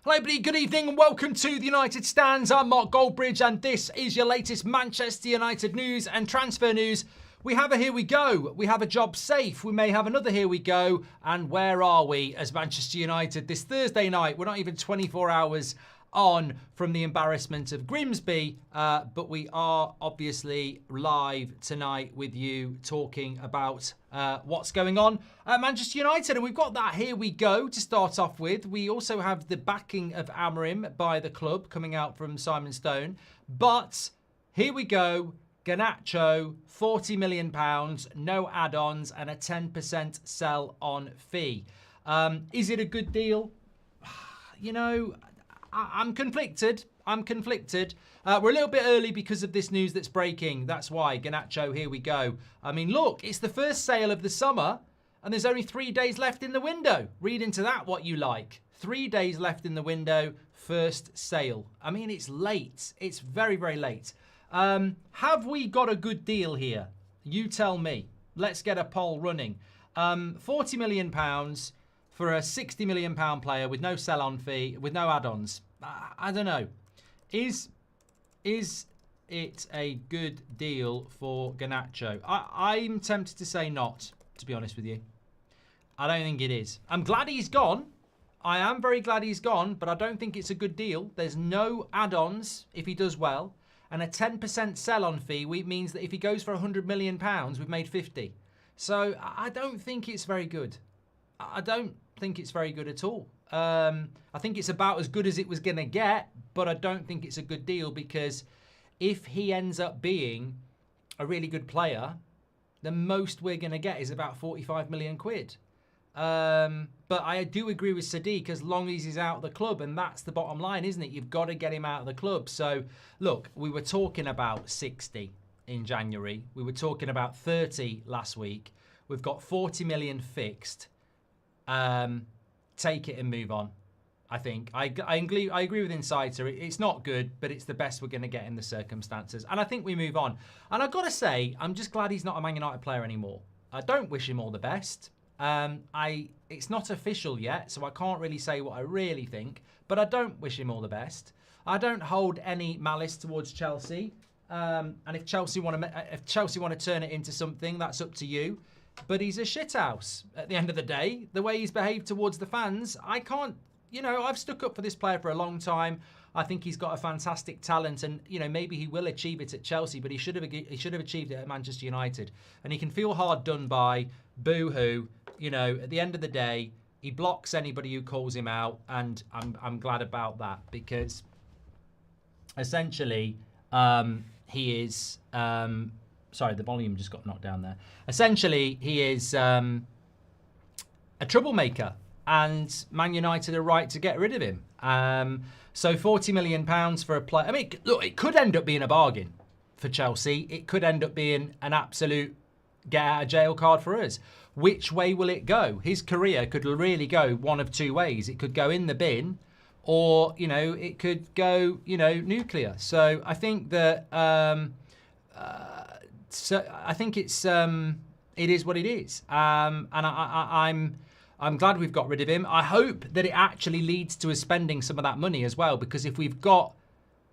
Hello everybody, good evening and welcome to the United Stands. I'm Mark Goldbridge and this is your latest Manchester United news and transfer news. We have a Here We Go, we have a Job Safe, we may have another Here We Go, and where are we as Manchester United this Thursday night? We're not even 24 hours on from the embarrassment of Grimsby, but we are obviously live tonight with you talking about what's going on at Manchester United, and we've got that Here We Go to start off with. We also have the backing of Amorim by the club coming out from Simon Stone, but here we go. Garnacho, £40 million, no add-ons and a 10% sell-on fee. Is it a good deal? You know, I'm conflicted. We're a little bit early because of this news that's breaking. That's why. Garnacho, here we go. I mean, look, it's the first sale of the summer and there's only 3 days left in the window. Read into that what you like. 3 days left in the window, first sale. I mean, it's late. It's very, very late. Have we got a good deal here? You tell me. Let's get a poll running. £40 million for a £60 million player with no sell-on fee, with no add-ons. I don't know. Is it a good deal for Garnacho? I'm tempted to say not, to be honest with you. I don't think it is. I'm glad he's gone. I am very glad he's gone, but I don't think it's a good deal. There's no add-ons if he does well. And a 10% sell-on fee means that if he goes for £100 million, we've made 50. So I don't think it's very good. I don't think it's very good at all. I think it's about as good as it was going to get, but I don't think it's a good deal because if he ends up being a really good player, the most we're going to get is about 45 million quid. But I do agree with Sadiq as long as he's out of the club, and that's the bottom line, isn't it? You've got to get him out of the club. So, look, we were talking about 60 in January. We were talking about 30 last week. We've got 40 million fixed. Take it and move on, I think. I agree with Insider. It's not good, but it's the best we're going to get in the circumstances. And I think we move on. And I've got to say, I'm just glad he's not a Man United player anymore. I don't wish him all the best. It's not official yet, so I can't really say what I really think, but I don't wish him all the best. I don't hold any malice towards Chelsea, and if Chelsea want to turn it into something, that's up to you. But he's a shithouse at the end of the day. The way he's behaved towards the fans, I can't. You know, I've stuck up for this player for a long time. I think he's got a fantastic talent, and you know maybe he will achieve it at Chelsea, but he should have achieved it at Manchester United. And he can feel hard done by. Boo-hoo. You know, at the end of the day, he blocks anybody who calls him out, and I'm glad about that because essentially he is. Sorry, the volume just got knocked down there. Essentially, he is a troublemaker, and Man United are right to get rid of him. So £40 million for a player. I mean, look, it could end up being a bargain for Chelsea. It could end up being an absolute get out of jail card for us. Which way will it go? His career could really go one of two ways. It could go in the bin, or you know, it could go nuclear. So I think that I think it is what it is, and I'm glad we've got rid of him. I hope that it actually leads to us spending some of that money as well, because if we've got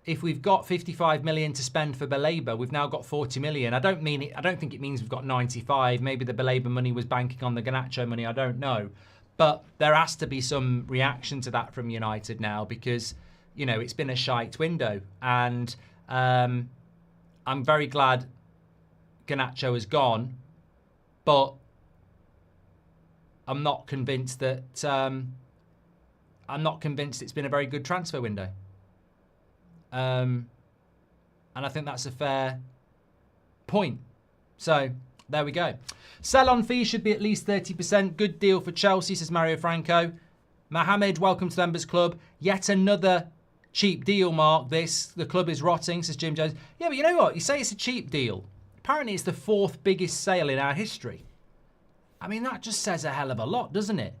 55 million to spend for Baleba, we've now got 40 million. I don't think it means we've got 95. Maybe the Baleba money was banking on the Garnacho money. I don't know. But there has to be some reaction to that from United now because, you know, it's been a shite window. And I'm very glad Garnacho has gone. But I'm not convinced that it's been a very good transfer window. And I think that's a fair point. So there we go. Sell-on fee should be at least 30%. Good deal for Chelsea, says Mario Franco. Mohamed, welcome to the Members Club. Yet another cheap deal, Mark. The club is rotting, says Jim Jones. Yeah, but you know what? You say it's a cheap deal. Apparently it's the 4th biggest sale in our history. I mean, that just says a hell of a lot, doesn't it?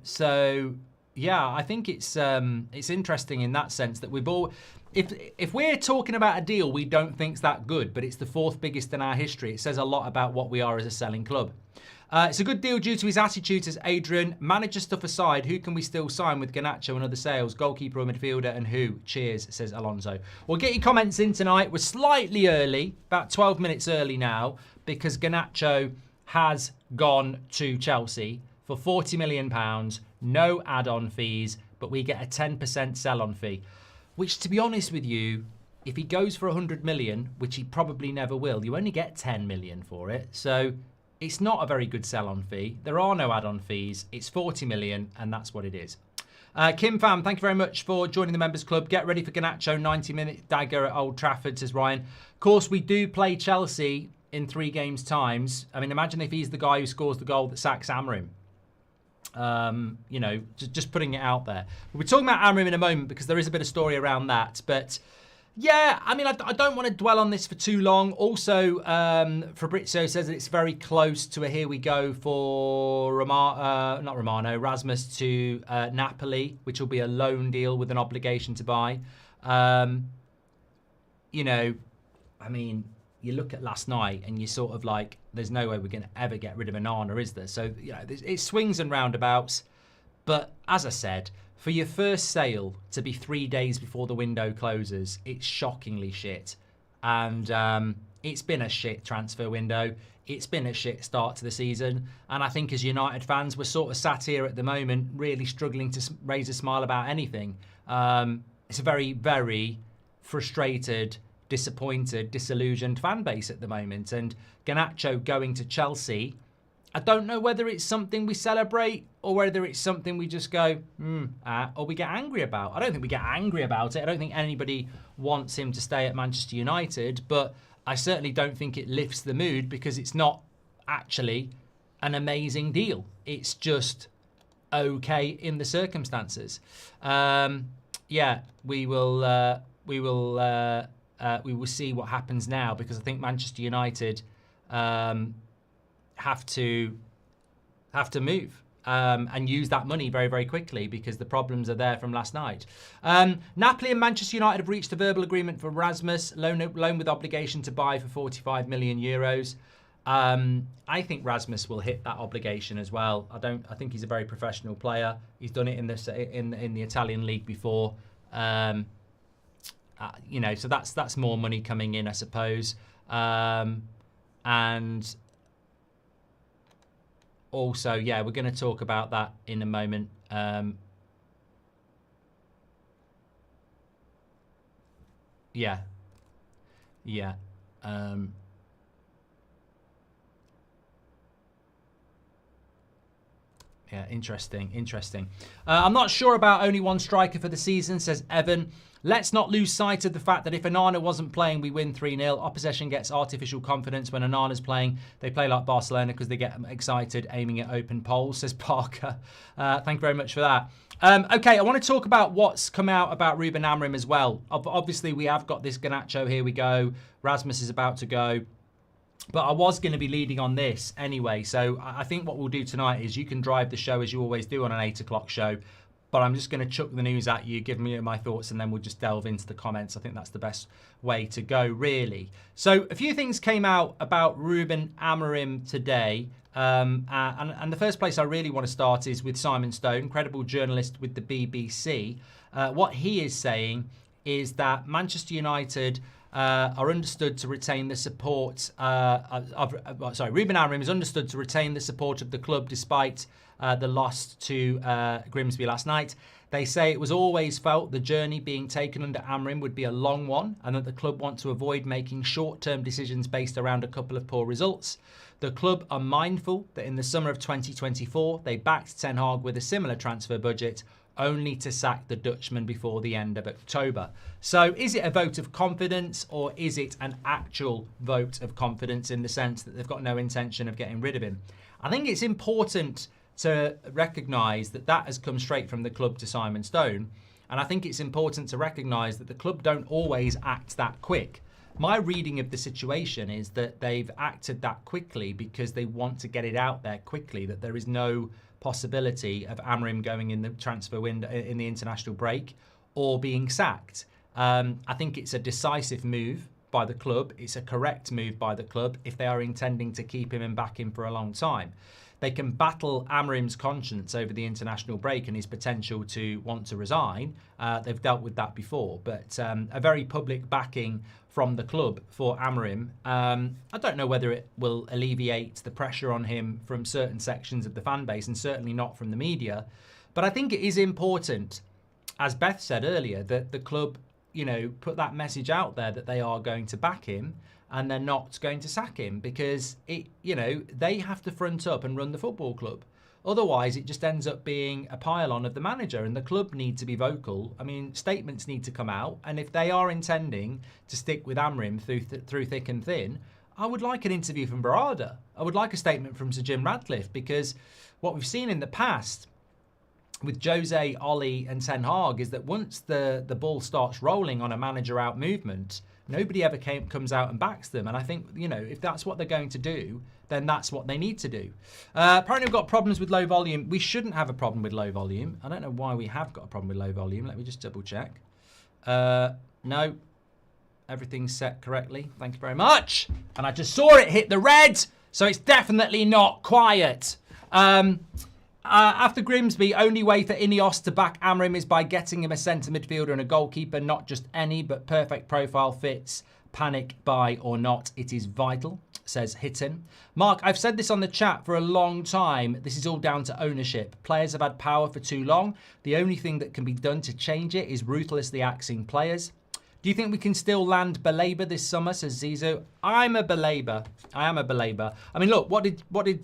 So yeah, I think it's interesting in that sense that we've all, if we're talking about a deal we don't think's that good, but it's the 4th biggest in our history, it says a lot about what we are as a selling club. It's a good deal due to his attitude, says Adrian. Manager stuff aside, who can we still sign with Garnacho and other sales? Goalkeeper or midfielder, and who? Cheers, says Alonso. Well, get your comments in tonight. We're slightly early, about 12 minutes early now, because Garnacho has gone to Chelsea for £40 million, no add-on fees, but we get a 10% sell-on fee, which, to be honest with you, if he goes for 100 million, which he probably never will, you only get 10 million for it. So it's not a very good sell-on fee. There are no add-on fees. It's 40 million, and that's what it is. Kim Pham, thank you very much for joining the Members Club. Get ready for Garnacho, 90-minute dagger at Old Trafford, says Ryan. Of course, we do play Chelsea in 3 games' times. I mean, imagine if he's the guy who scores the goal that sacks Amorim. You know, just putting it out there. We'll be talking about Amorim in a moment because there is a bit of story around that. But yeah, I mean, I don't want to dwell on this for too long. Also, Fabrizio says that it's very close to a here we go for Rasmus to Napoli, which will be a loan deal with an obligation to buy. You know, I mean, you look at last night and you're sort of like, there's no way we're going to ever get rid of Onana, is there? So, you know, it swings and roundabouts. But as I said, for your first sale to be 3 days before the window closes, it's shockingly shit. And it's been a shit transfer window. It's been a shit start to the season. And I think as United fans, we're sort of sat here at the moment really struggling to raise a smile about anything. It's a very, very frustrated, disappointed, disillusioned fan base at the moment. And Garnacho going to Chelsea, I don't know whether it's something we celebrate or whether it's something we just go, or we get angry about. I don't think we get angry about it. I don't think anybody wants him to stay at Manchester United, but I certainly don't think it lifts the mood because it's not actually an amazing deal. It's just okay in the circumstances. Yeah, we will see what happens now because I think Manchester United have to move and use that money very, very quickly because the problems are there from last night. Napoli and Manchester United have reached a verbal agreement for Rasmus, loan with obligation to buy for 45 million euros. I think Rasmus will hit that obligation as well. I think he's a very professional player. He's done it in the Italian league before. You know, so that's more money coming in, I suppose. And also, yeah, we're going to talk about that in a moment. Yeah. Yeah, interesting. I'm not sure about only one striker for the season, says Evan. Let's not lose sight of the fact that if Onana wasn't playing, we win 3-0. Opposition gets artificial confidence when Onana's playing. They play like Barcelona because they get excited aiming at open poles, says Parker. Thank you very much for that. Okay, I want to talk about what's come out about Ruben Amorim as well. Obviously, we have got this Garnacho, here we go. Rasmus is about to go. But I was going to be leading on this anyway. So I think what we'll do tonight is you can drive the show as you always do on an 8 o'clock show. But I'm just going to chuck the news at you, give me my thoughts, and then we'll just delve into the comments. I think that's the best way to go, really. So a few things came out about Ruben Amorim today. And the first place I really want to start is with Simon Stone, credible journalist with the BBC. What he is saying is that Manchester United are understood to retain the support Ruben Amorim is understood to retain the support of the club despite the loss to Grimsby last night. They say it was always felt the journey being taken under Amorim would be a long one and that the club want to avoid making short-term decisions based around a couple of poor results. The club are mindful that in the summer of 2024 they backed Ten Hag with a similar transfer budget, only to sack the Dutchman before the end of October. So is it a vote of confidence or is it an actual vote of confidence in the sense that they've got no intention of getting rid of him? I think it's important to recognise that that has come straight from the club to Simon Stone. And I think it's important to recognise that the club don't always act that quick. My reading of the situation is that they've acted that quickly because they want to get it out there quickly, that there is no possibility of Amorim going in the transfer window in the international break or being sacked. I think it's a decisive move by the club. It's a correct move by the club if they are intending to keep him and back him for a long time. they can battle Amorim's conscience over the international break and his potential to want to resign. They've dealt with that before, but a very public backing from the club for Amorim. I don't know whether it will alleviate the pressure on him from certain sections of the fan base, and certainly not from the media. But I think it is important, as Beth said earlier, that the club, put that message out there that they are going to back him and they're not going to sack him, because they have to front up and run the football club. Otherwise, it just ends up being a pile-on of the manager, and the club need to be vocal. I mean, statements need to come out, and if they are intending to stick with Amorim through thick and thin, I would like an interview from Barada. I would like a statement from Sir Jim Ratcliffe, because what we've seen in the past with Jose, Ollie and Ten Hag is that once the ball starts rolling on a manager out movement, nobody ever comes out and backs them. And I think, if that's what they're going to do, then that's what they need to do. Apparently we've got problems with low volume. We shouldn't have a problem with low volume. I don't know why we have got a problem with low volume. Let me just double check. No, everything's set correctly. Thank you very much. And I just saw it hit the red, so it's definitely not quiet. After Grimsby, only way for Ineos to back Amorim is by getting him a centre midfielder and a goalkeeper, not just any, but perfect profile fits. Panic buy or not, it is vital, says Hitton. Mark, I've said this on the chat for a long time. This is all down to ownership. Players have had power for too long. The only thing that can be done to change it is ruthlessly axing players. Do you think we can still land Belabor this summer, says Zizou? I'm a Belabor. I am a Belabor. I mean, look, what did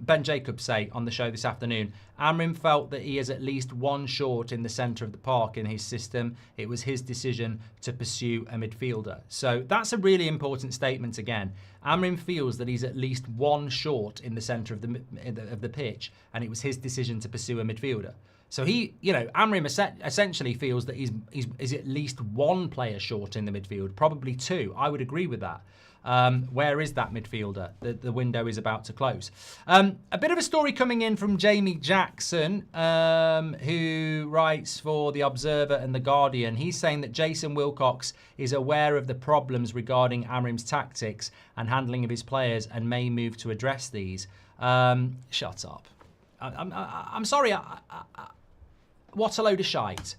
Ben Jacobs say on the show this afternoon? Amorim felt that he is at least one short in the centre of the park in his system. It was his decision to pursue a midfielder. So that's a really important statement again. Amorim feels that he's at least one short in the centre of the pitch, and it was his decision to pursue a midfielder. So Amorim essentially feels that he's at least one player short in the midfield, probably two. I would agree with that. Where is that midfielder? The window is about to close. A bit of a story coming in from Jamie Jackson, who writes for The Observer and The Guardian. He's saying that Jason Wilcox is aware of the problems regarding Amorim's tactics and handling of his players and may move to address these. Shut up. I'm sorry. What a load of shite.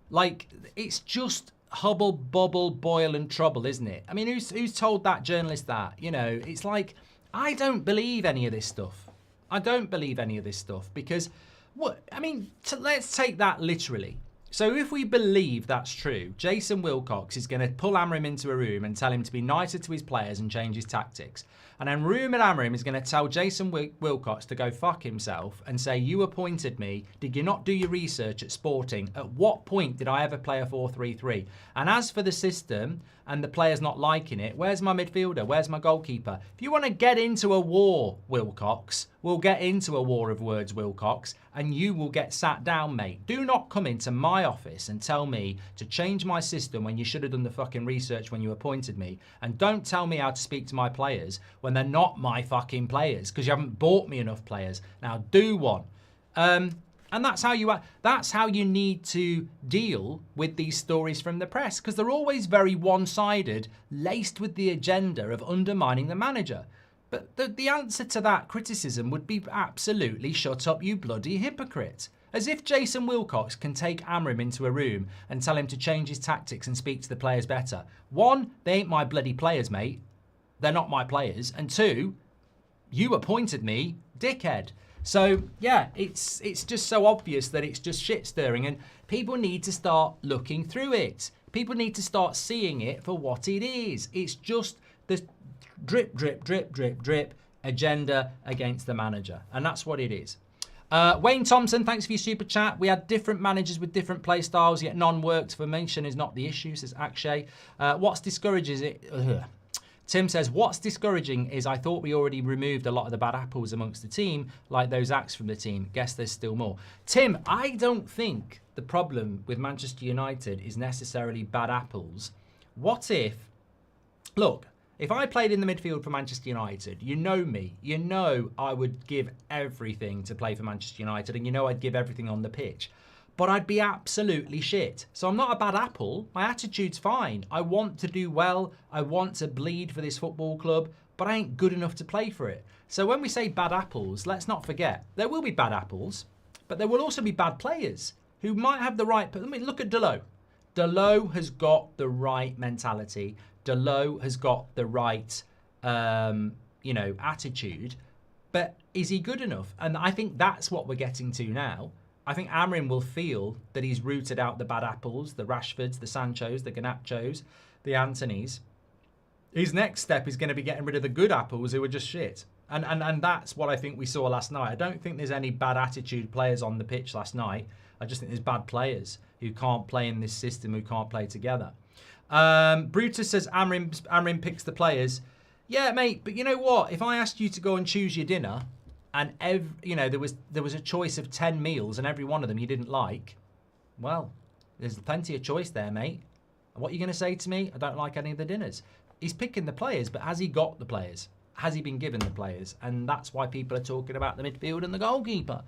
Like, it's just hubble, bubble, boil and trouble, isn't it? I mean, who's told that journalist that? It's like, I don't believe any of this stuff. I don't believe any of this stuff because, let's take that literally. So if we believe that's true, Jason Wilcox is going to pull Amorim into a room and tell him to be nicer to his players and change his tactics. And then Ruben Amorim is going to tell Jason Wilcox to go fuck himself and say, you appointed me. Did you not do your research at Sporting? At what point did I ever play a 4-3-3? And as for the system and the players not liking it, where's my midfielder? Where's my goalkeeper? If you want to get into a war, Wilcox, we'll get into a war of words, Wilcox, and you will get sat down, mate. Do not come into my office and tell me to change my system when you should have done the fucking research when you appointed me. And don't tell me how to speak to my players when they're not my fucking players because you haven't bought me enough players. Now do one. And that's how you need to deal with these stories from the press, because they're always very one-sided, laced with the agenda of undermining the manager. But the answer to that criticism would be absolutely shut up, you bloody hypocrite. As if Jason Wilcox can take Amorim into a room and tell him to change his tactics and speak to the players better. One, they ain't my bloody players, mate. They're not my players. And two, you appointed me, dickhead. So, yeah, it's just so obvious that it's just shit stirring, and people need to start looking through it. People need to start seeing it for what it is. It's just the drip, drip, drip, drip, drip agenda against the manager. And that's what it is. Wayne Thompson, thanks for your super chat. We had different managers with different play styles, yet none worked. Formation is not the issue, says Akshay. What's discourages it? Tim says, what's discouraging is I thought we already removed a lot of the bad apples amongst the team, like those acts from the team. Guess there's still more. Tim, I don't think the problem with Manchester United is necessarily bad apples. What if, look, if I played in the midfield for Manchester United, you know me, you know I would give everything to play for Manchester United, and you know I'd give everything on the pitch. But I'd be absolutely shit. So I'm not a bad apple. My attitude's fine. I want to do well. I want to bleed for this football club. but I ain't good enough to play for it. So when we say bad apples, let's not forget, there will be bad apples, but there will also be bad players who might have the right... I mean, look at Dalot. Dalot has got the right mentality. Dalot has got the right, attitude. But is he good enough? And I think that's what we're getting to now. I think Amorim will feel that he's rooted out the bad apples, the Rashfords, the Sanchos, the Garnachos, the Antonys. His next step is going to be getting rid of the good apples who are just shit. And that's what I think we saw last night. I don't think there's any bad attitude players on the pitch last night. I just think there's bad players who can't play in this system, who can't play together. Brutus says Amorim picks the players. Yeah, mate, but you know what? If I asked you to go and choose your dinner and there was a choice of 10 meals and every one of them you didn't like, well, there's plenty of choice there, mate. And what are you going to say to me? I don't like any of the dinners. He's picking the players, but has he got the players? Has he been given the players? And that's why people are talking about the midfield and the goalkeeper.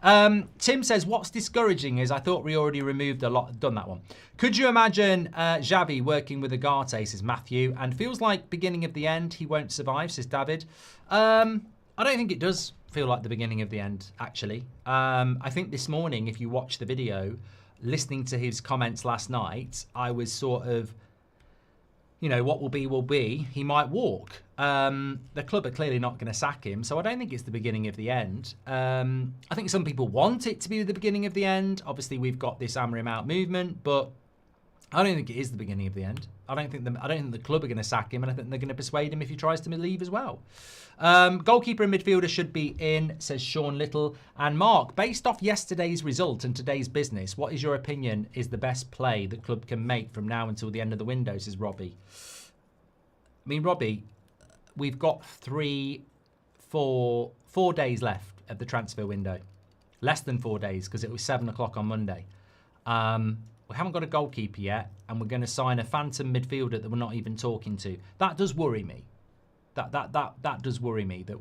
Tim says, what's discouraging is I thought we already removed a lot. Done that one. Could you imagine Xavi working with Ugarte, says Matthew, and feels like beginning of the end, he won't survive, says David. I don't think it does feel like the beginning of the end, actually. I think this morning, if you watch the video, listening to his comments last night, I was sort of, what will be, will be. He might walk. The club are clearly not going to sack him, so I don't think it's the beginning of the end. I think some people want it to be the beginning of the end. Obviously, we've got this Amorim out movement, but I don't think it is the beginning of the end. I don't think the club are going to sack him, and I think they're going to persuade him if he tries to leave as well. Goalkeeper and midfielder should be in, says Sean Little. And Mark, based off yesterday's result and today's business, what is your opinion is the best play the club can make from now until the end of the window, says Robbie. I mean, Robbie, we've got 4 days left of the transfer window. Less than 4 days, because it was 7 o'clock on Monday. We haven't got a goalkeeper yet, and we're going to sign a phantom midfielder that we're not even talking to. That does worry me. That does worry me that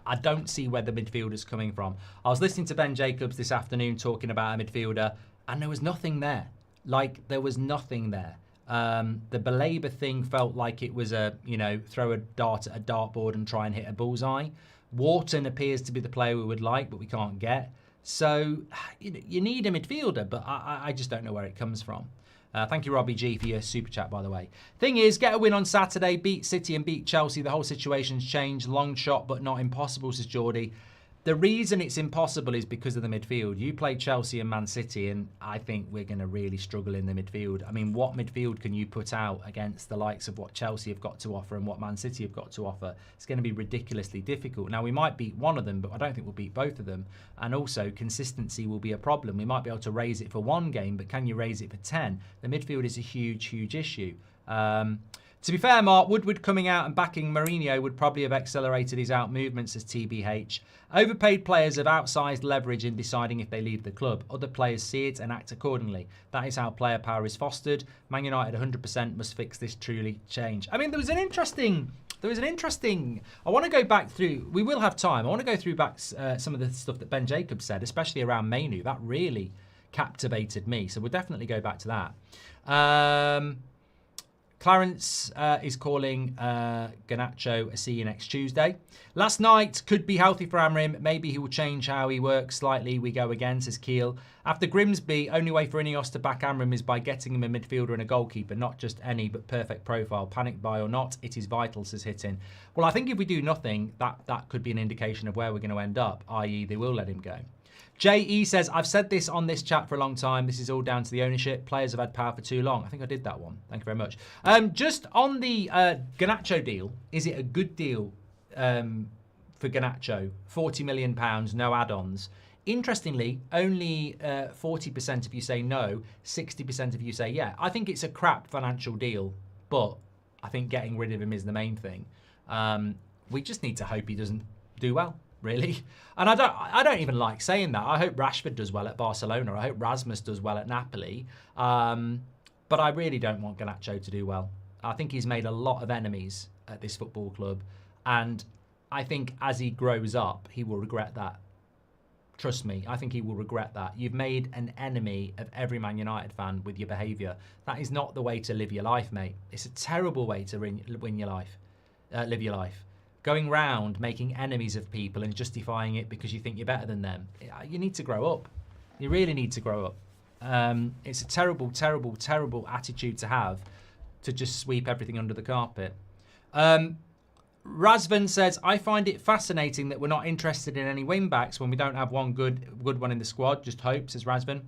I don't see where the midfielder's coming from. I was listening to Ben Jacobs this afternoon talking about a midfielder, and there was nothing there. There was nothing there. The Baleba thing felt like it was throw a dart at a dartboard and try and hit a bullseye. Wharton appears to be the player we would like, but we can't get. So you need a midfielder, but I just don't know where it comes from. Thank you, Robbie G, for your super chat, by the way. Thing is, get a win on Saturday, beat City and beat Chelsea. The whole situation's changed. Long shot, but not impossible, says Geordie. The reason it's impossible is because of the midfield. You play Chelsea and Man City, and I think we're going to really struggle in the midfield. I mean, what midfield can you put out against the likes of what Chelsea have got to offer and what Man City have got to offer? It's going to be ridiculously difficult. Now, we might beat one of them, but I don't think we'll beat both of them. And also, consistency will be a problem. We might be able to raise it for one game, but can you raise it for 10? The midfield is a huge, huge issue. To be fair, Mark, Woodward coming out and backing Mourinho would probably have accelerated his out movements as TBH. Overpaid players have outsized leverage in deciding if they leave the club. Other players see it and act accordingly. That is how player power is fostered. Man United 100% must fix this truly change. I mean, there was an interesting. I want to go back through. We will have time. I want to go through back some of the stuff that Ben Jacobs said, especially around Mainoo. That really captivated me. So we'll definitely go back to that. Clarence is calling Garnacho a see you next Tuesday. Last night could be healthy for Amorim. Maybe he will change how he works slightly. We go again, says Keel. After Grimsby, only way for Ineos to back Amorim is by getting him a midfielder and a goalkeeper. Not just any, but perfect profile. Panic buy or not, it is vital, says Hittin. Well, I think if we do nothing, that could be an indication of where we're going to end up, i.e. they will let him go. J.E. says, I've said this on this chat for a long time. This is all down to the ownership. Players have had power for too long. I think I did that one. Thank you very much. Just on the Garnacho deal, is it a good deal for Garnacho? £40 million, no add-ons. Interestingly, only 40% of you say no, 60% of you say yeah. I think it's a crap financial deal, but I think getting rid of him is the main thing. We just need to hope he doesn't do well. Really, and I don't even like saying that. I hope Rashford does well at Barcelona. I hope Rasmus does well at Napoli. But I really don't want Garnacho to do well. I think he's made a lot of enemies at this football club, and I think as he grows up, he will regret that. Trust me, I think he will regret that. You've made an enemy of every Man United fan with your behaviour. That is not the way to live your life, mate. It's a terrible way to win your life. live your life. Going round making enemies of people and justifying it because you think you're better than them. You need to grow up. You really need to grow up. It's a terrible, terrible, terrible attitude to have, to just sweep everything under the carpet. Razvan says, I find it fascinating that we're not interested in any wing-backs when we don't have one good one in the squad. Just hope, says Razvan.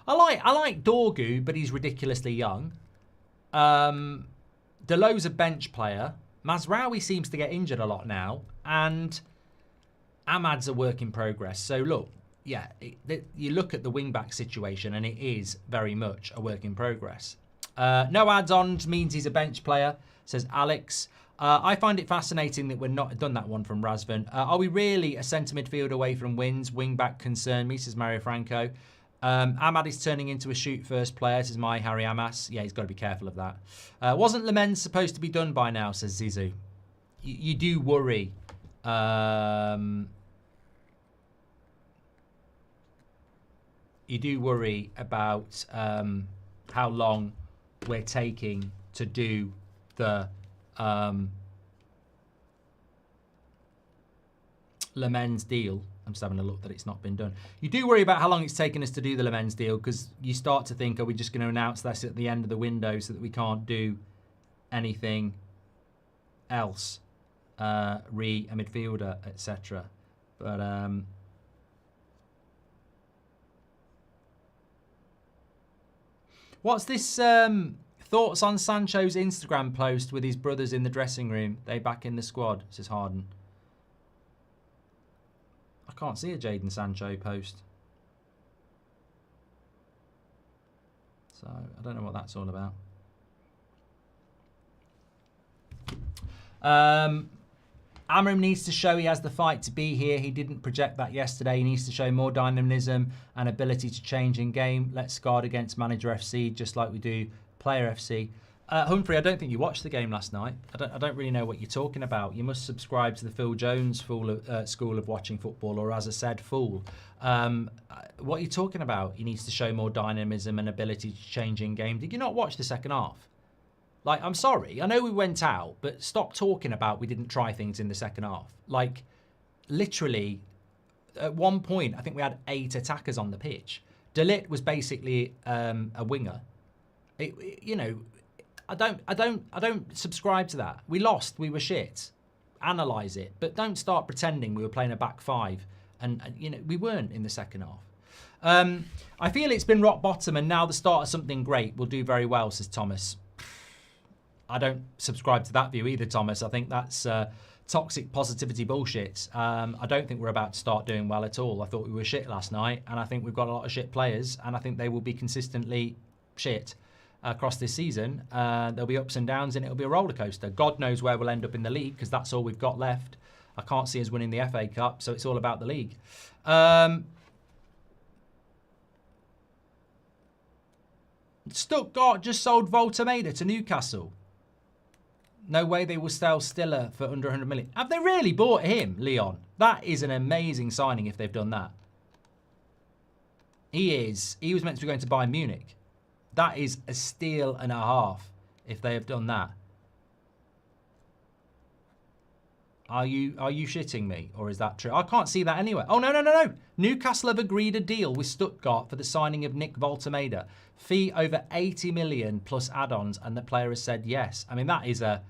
I like Dorgu, but he's ridiculously young. Delo's a bench player. Mazraoui seems to get injured a lot now. And Ahmad's a work in progress. So look, yeah, you look at the wing-back situation and it is very much a work in progress. No add-ons means he's a bench player, says Alex. I find it fascinating that we're not done that one from Razvan. Are we really a centre midfield away from wins? Wing-back concern me, says Mario Franco. Ahmad is turning into a shoot-first player, says my Harry Amas. Yeah, he's got to be careful of that. Wasn't Lemens supposed to be done by now, says Zizou. You do worry. You do worry about how long we're taking to do the Lemens deal. I'm just having a look that it's not been done. You do worry about how long it's taken us to do the Lemens deal, because you start to think, are we just going to announce this at the end of the window so that we can't do anything else? A midfielder, etc. But what's this thoughts on Sancho's Instagram post with his brothers in the dressing room? They back in the squad, says Harden. I can't see a Jadon Sancho post. So I don't know what that's all about. Amorim needs to show he has the fight to be here. He didn't project that yesterday. He needs to show more dynamism and ability to change in game. Let's guard against Manager FC just like we do Player FC. Humphrey, I don't think you watched the game last night. I don't really know what you're talking about. You must subscribe to the Phil Jones school of watching football, or as I said, fool. What are you talking about? He needs to show more dynamism and ability to change in game. Did you not watch the second half? Like, I'm sorry. I know we went out, but stop talking about we didn't try things in the second half. Like, literally, at one point, I think we had 8 attackers on the pitch. De Ligt was basically a winger. You know, I don't subscribe to that. We lost. We were shit. Analyse it, but don't start pretending we were playing a back five. And you know, we weren't in the second half. I feel it's been rock bottom, and now the start of something great will do very well, says Thomas. I don't subscribe to that view either, Thomas. I think that's toxic positivity bullshit. I don't think we're about to start doing well at all. I thought we were shit last night, and I think we've got a lot of shit players, and I think they will be consistently shit across this season. There'll be ups and downs, and it'll be a roller coaster. God knows where we'll end up in the league, because that's all we've got left. I can't see us winning the FA Cup, so it's all about the league. Stuttgart just sold Voltemeda to Newcastle. No way they will sell Stiller for under 100 million. Have they really bought him, Leon? That is an amazing signing if they've done that. He was meant to be going to Bayern Munich. That is a steal and a half if they have done that. Are you shitting me, or is that true? I can't see that anywhere. Oh, no. Newcastle have agreed a deal with Stuttgart for the signing of Nick Voltemeda. Fee over 80 million plus add-ons, and the player has said yes. I mean, that is a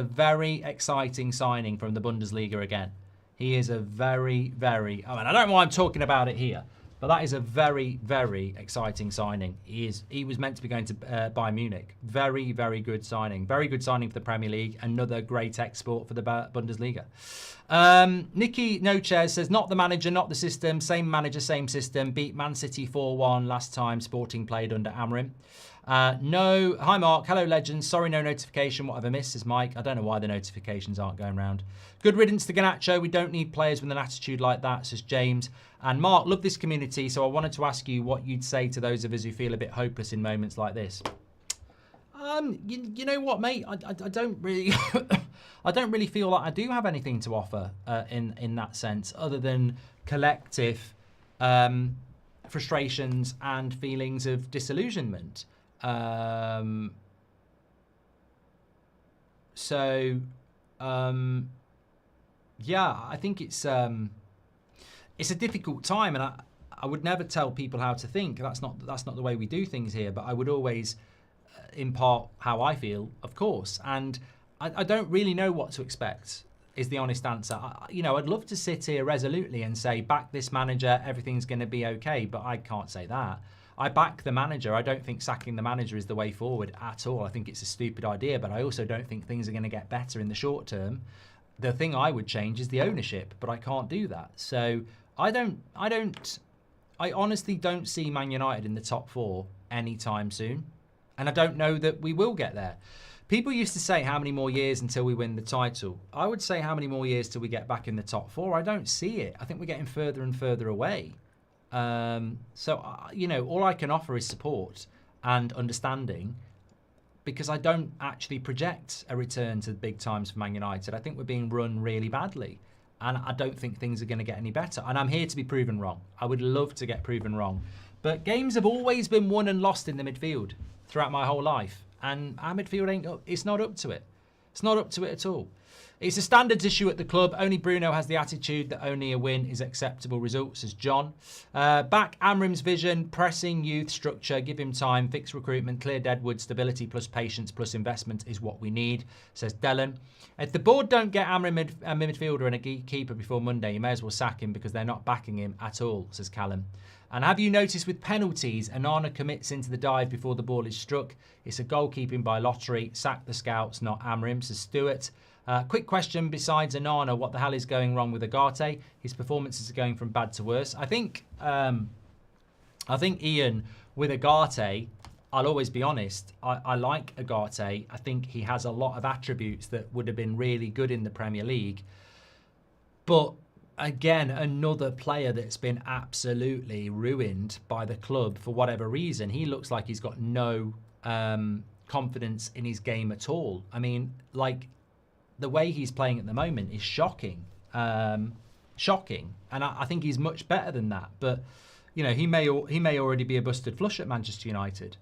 very exciting signing from the Bundesliga again. He is a very, very... I mean, I don't know why I'm talking about it here, but that is a very, very exciting signing. He was meant to be going to Bayern Munich. Very, very good signing. Very good signing for the Premier League. Another great export for the Bundesliga. Nikki Noches says, not the manager, not the system. Same manager, same system. Beat Man City 4-1 last time Sporting played under Amorim. No. Hi, Mark. Hello, legends. Sorry, no notification. What have I missed, says Mike. I don't know why the notifications aren't going round. Good riddance to Garnacho. We don't need players with an attitude like that, says James. And Mark, love this community, so I wanted to ask you what you'd say to those of us who feel a bit hopeless in moments like this. You know what, mate? I don't really, I don't really feel like I do have anything to offer in that sense, other than collective frustrations and feelings of disillusionment. So, yeah, I think it's a difficult time, and I would never tell people how to think. That's not the way we do things here. But I would always impart how I feel, of course. And I don't really know what to expect, is the honest answer. I'd love to sit here resolutely and say, back this manager, everything's going to be okay. But I can't say that. I back the manager. I don't think sacking the manager is the way forward at all. I think it's a stupid idea, but I also don't think things are going to get better in the short term. The thing I would change is the ownership, but I can't do that. So I honestly don't see Man United in the top 4 anytime soon. And I don't know that we will get there. People used to say how many more years until we win the title. I would say how many more years till we get back in the top 4. I don't see it. I think we're getting further and further away. All I can offer is support and understanding, because I don't actually project a return to the big times for Man United. I think we're being run really badly, and I don't think things are going to get any better. And I'm here to be proven wrong. I would love to get proven wrong. But games have always been won and lost in the midfield throughout my whole life. And our midfield it's not up to it. It's not up to it at all. It's a standards issue at the club. Only Bruno has the attitude that only a win is acceptable result, says John. Back Amorim's vision, pressing youth structure, give him time, fix recruitment, clear deadwood, stability plus patience plus investment is what we need, says Dylan. If the board don't get Amorim a midfielder and a keeper before Monday, you may as well sack him because they're not backing him at all, says Callum. And have you noticed with penalties, Onana commits into the dive before the ball is struck? It's a goalkeeping by lottery. Sack the scouts, not Amorim, says Stuart. Quick question, besides Onana, what the hell is going wrong with Ugarte? His performances are going from bad to worse. I think Ian, with Ugarte, I'll always be honest, I like Ugarte. I think he has a lot of attributes that would have been really good in the Premier League. But again, another player that's been absolutely ruined by the club for whatever reason. He looks like he's got no confidence in his game at all. I mean, the way he's playing at the moment is shocking. Shocking. And I think he's much better than that. But, he may already be a busted flush at Manchester United.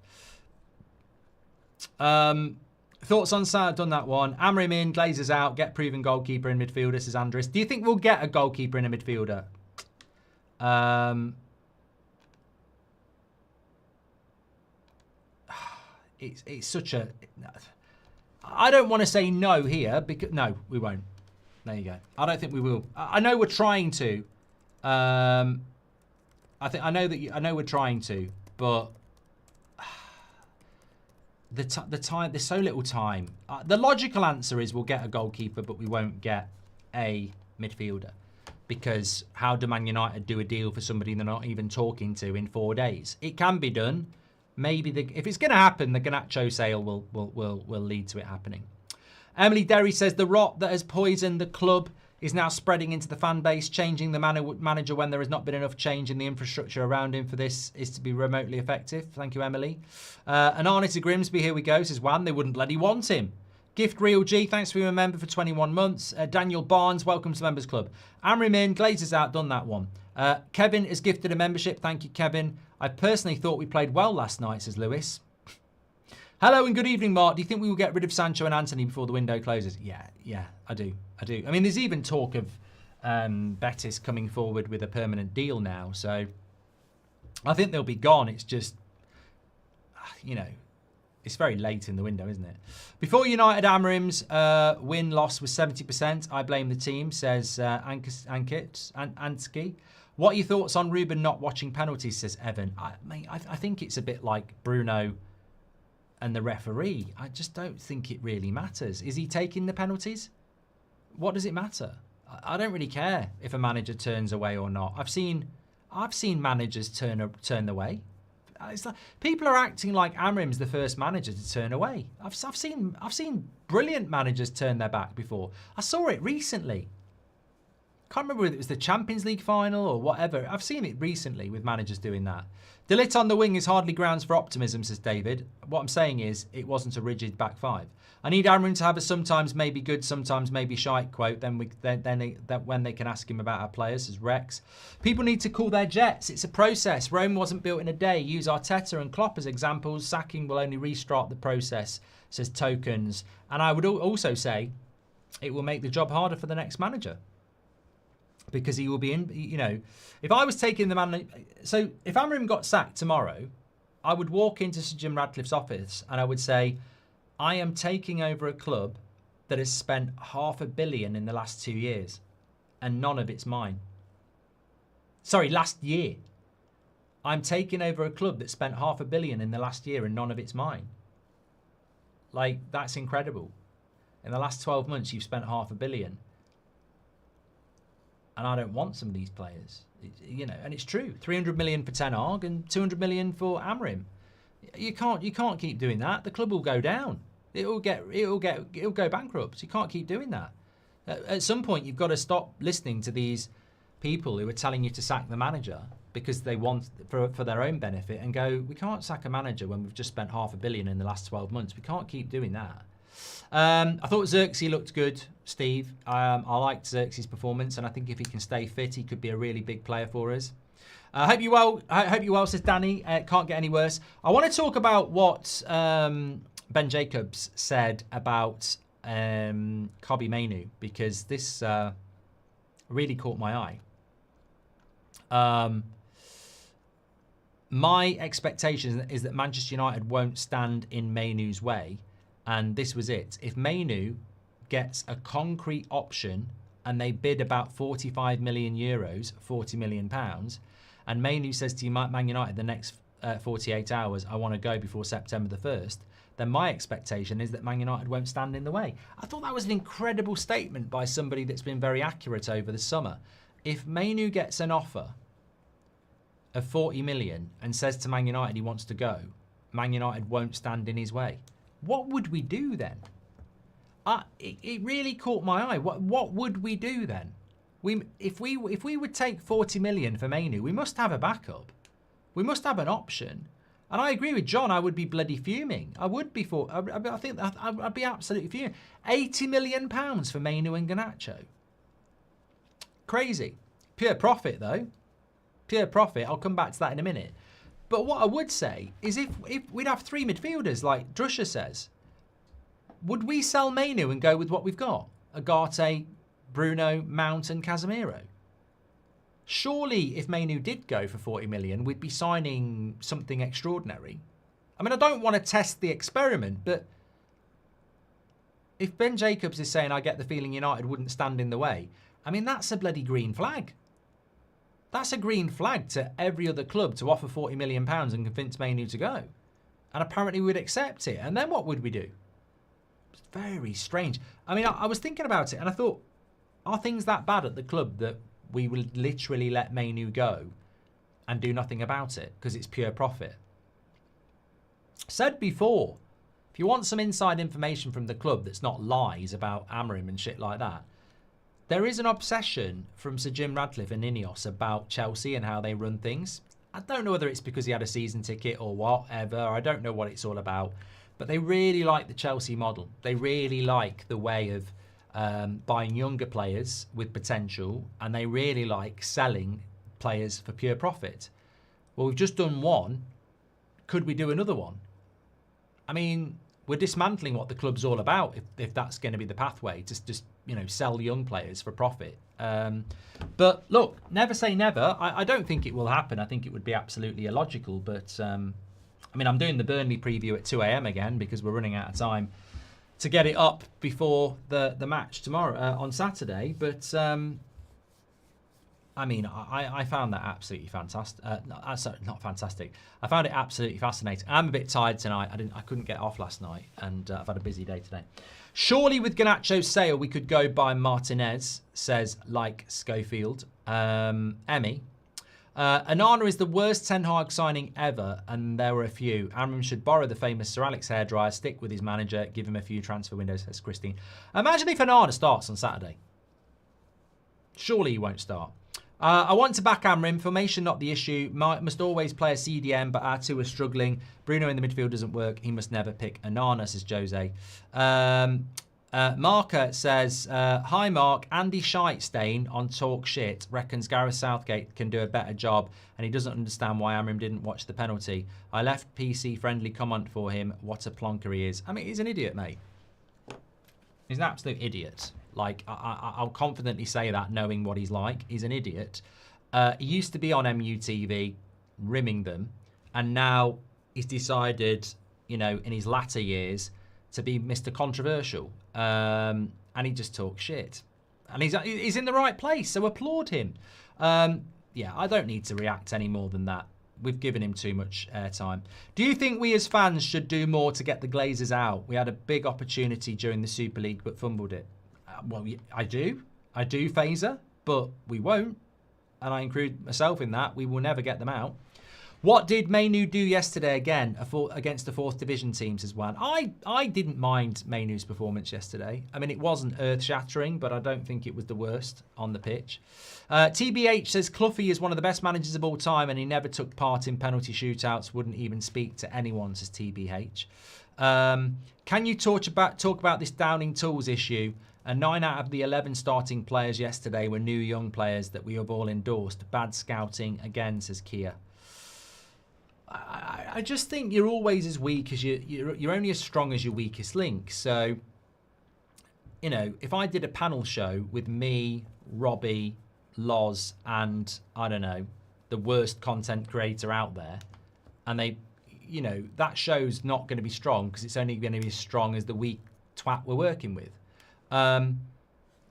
Thoughts on I've done that one. Amorim in, Glazers out, get proven goalkeeper in midfielder, says Andres. Do you think we'll get a goalkeeper in a midfielder? It's such a... I don't want to say no here, because no, we won't. There you go. I don't think we will. I know we're trying to. I know we're trying to, but the time, there's so little time. The logical answer is we'll get a goalkeeper, but we won't get a midfielder, because how do Man United do a deal for somebody they're not even talking to in 4 days? It can be done. Maybe if it's going to happen, the Garnacho sale will lead to it happening. Emily Derry says the rot that has poisoned the club is now spreading into the fan base. Changing the manager when there has not been enough change in the infrastructure around him for this is to be remotely effective. Thank you, Emily. And Arnie to Grimsby, here we go, says Wan, they wouldn't bloody want him. Gift Real G, thanks for being a member for 21 months. Daniel Barnes, welcome to Members Club. Amorim in, Glazers out, done that one. Kevin has gifted a membership. Thank you, Kevin. I personally thought we played well last night, says Lewis. Hello and good evening, Mark. Do you think we will get rid of Sancho and Anthony before the window closes? Yeah, I do. I mean, there's even talk of Betis coming forward with a permanent deal now. So I think they'll be gone. It's just, it's very late in the window, isn't it? Before United, Amorim's win-loss was 70%. I blame the team, says Ansky. What are your thoughts on Ruben not watching penalties, says Evan? I think it's a bit like Bruno and the referee. I just don't think it really matters. Is he taking the penalties? What does it matter? I don't really care if a manager turns away or not. I've seen managers turn away. It's like, people are acting like Amorim's the first manager to turn away. I've seen brilliant managers turn their back before. I saw it recently. can't remember whether it was the Champions League final or whatever. I've seen it recently with managers doing that. De Ligt on the wing is hardly grounds for optimism, says David. What I'm saying is it wasn't a rigid back five. I need Amorim to have a sometimes maybe good, sometimes maybe shite quote. Then when they can ask him about our players, says Rex. People need to cool their jets. It's a process. Rome wasn't built in a day. Use Arteta and Klopp as examples. Sacking will only restart the process, says Tokens. And I would also say it will make the job harder for the next manager. Because he will be in, you know, if I was taking the man, so if Amorim got sacked tomorrow, I would walk into Sir Jim Ratcliffe's office and I would say, I am taking over a club that has spent £500 million in the last 2 years and none of it's mine. Sorry, last year. I'm taking over a club that spent £500 million in the last year and none of it's mine. Like, that's incredible. In the last 12 months, you've spent £500 million. And I don't want some of these players, you know. And it's true. 300 million for Ten Hag and 200 million for Amorim. You can't keep doing that. The club will go down. It'll go bankrupt. You can't keep doing that. At some point, you've got to stop listening to these people who are telling you to sack the manager because they want for their own benefit, and go, we can't sack a manager when we've just spent £500 million in the last 12 months. We can't keep doing that. I thought Xerxes looked good, Steve. I liked Xerxes' performance, and I think if he can stay fit, he could be a really big player for us. I hope you well, says Danny. Can't get any worse. I want to talk about what Ben Jacobs said about Kobbie Mainoo, because this really caught my eye. My expectation is that Manchester United won't stand in Mainoo's way. And this was it. If Mainoo gets a concrete option and they bid about 45 million euros, 40 million pounds, and Mainoo says to Man United the next 48 hours, I want to go before September the 1st, then my expectation is that Man United won't stand in the way. I thought that was an incredible statement by somebody that's been very accurate over the summer. If Mainoo gets an offer of 40 million and says to Man United he wants to go, Man United won't stand in his way. What would we do then? It really caught my eye. What would we do then? If we would take 40 million for Mainoo, we must have a backup. We must have an option. And I agree with John. I would be bloody fuming. I would be I think I'd be absolutely fuming. 80 million pounds for Mainoo and Garnacho. Crazy. Pure profit though. Pure profit. I'll come back to that in a minute. But what I would say is if we'd have three midfielders, like Drusha says, would we sell Mainoo and go with what we've got? Agate, Bruno, Mount and Casemiro. Surely if Mainoo did go for 40 million, we'd be signing something extraordinary. I mean, I don't want to test the experiment, but if Ben Jacobs is saying, I get the feeling United wouldn't stand in the way, I mean, that's a bloody green flag. That's a green flag to every other club to offer £40 million and convince Mainoo to go. And apparently we'd accept it. And then what would we do? It's very strange. I mean, I was thinking about it and I thought, are things that bad at the club that we will literally let Mainoo go and do nothing about it because it's pure profit? Said before, if you want some inside information from the club that's not lies about Amorim and shit like that, there is an obsession from Sir Jim Ratcliffe and Ineos about Chelsea and how they run things. I don't know whether it's because he had a season ticket or whatever. I don't know what it's all about. But they really like the Chelsea model. They really like the way of buying younger players with potential. And they really like selling players for pure profit. Well, we've just done one. Could we do another one? I mean, we're dismantling what the club's all about if that's going to be the pathway. Just you know, sell young players for profit. But look, never say never. I don't think it will happen. I think it would be absolutely illogical. But I mean, I'm doing the Burnley preview at 2 a.m. again because we're running out of time to get it up before the match tomorrow on Saturday. But I mean, I found that absolutely fantastic. Sorry, not fantastic. I found it absolutely fascinating. I'm a bit tired tonight. I couldn't get off last night, and I've had a busy day today. Surely with Garnacho's sale, we could go by Martinez, says like Schofield. Emmy. Anana is the worst Ten Hag signing ever, and there were a few. Amorim should borrow the famous Sir Alex hairdryer, stick with his manager, give him a few transfer windows, says Christine. Imagine if Anana starts on Saturday. Surely he won't start. I want to back Amorim. Formation not the issue. Must always play a CDM, but our two are struggling. Bruno in the midfield doesn't work. He must never pick Onana, says Jose. Marker says, hi Mark, Andy Scheitstein on Talk Shit reckons Gareth Southgate can do a better job and he doesn't understand why Amorim didn't watch the penalty. I left PC friendly comment for him. What a plonker he is. I mean, he's an idiot, mate. He's an absolute idiot. Like, I'll confidently say that knowing what he's like. He's an idiot. He used to be on MUTV, rimming them, and now he's decided, you know, in his latter years to be Mr. Controversial. And he just talks shit. And he's in the right place, so applaud him. Yeah, I don't need to react any more than that. We've given him too much airtime. Do you think we as fans should do more to get the Glazers out? We had a big opportunity during the Super League, but fumbled it. Well, I do, Phaser, but we won't. And I include myself in that. We will never get them out. What did Mainoo do yesterday again against the 4th Division teams as well? I didn't mind Mainoo's performance yesterday. I mean, it wasn't earth-shattering, but I don't think it was the worst on the pitch. TBH says Cloughie is one of the best managers of all time and he never took part in penalty shootouts, wouldn't even speak to anyone, says TBH. Can you talk about this Downing Tools issue? And 9 out of the 11 starting players yesterday were new young players that we have all endorsed. Bad scouting again, says Kia. I just think you're always as weak as you're only as strong as your weakest link. So, you know, if I did a panel show with me, Robbie, Loz, and I don't know, the worst content creator out there, and they, you know, that show's not going to be strong because it's only going to be as strong as the weak twat we're working with.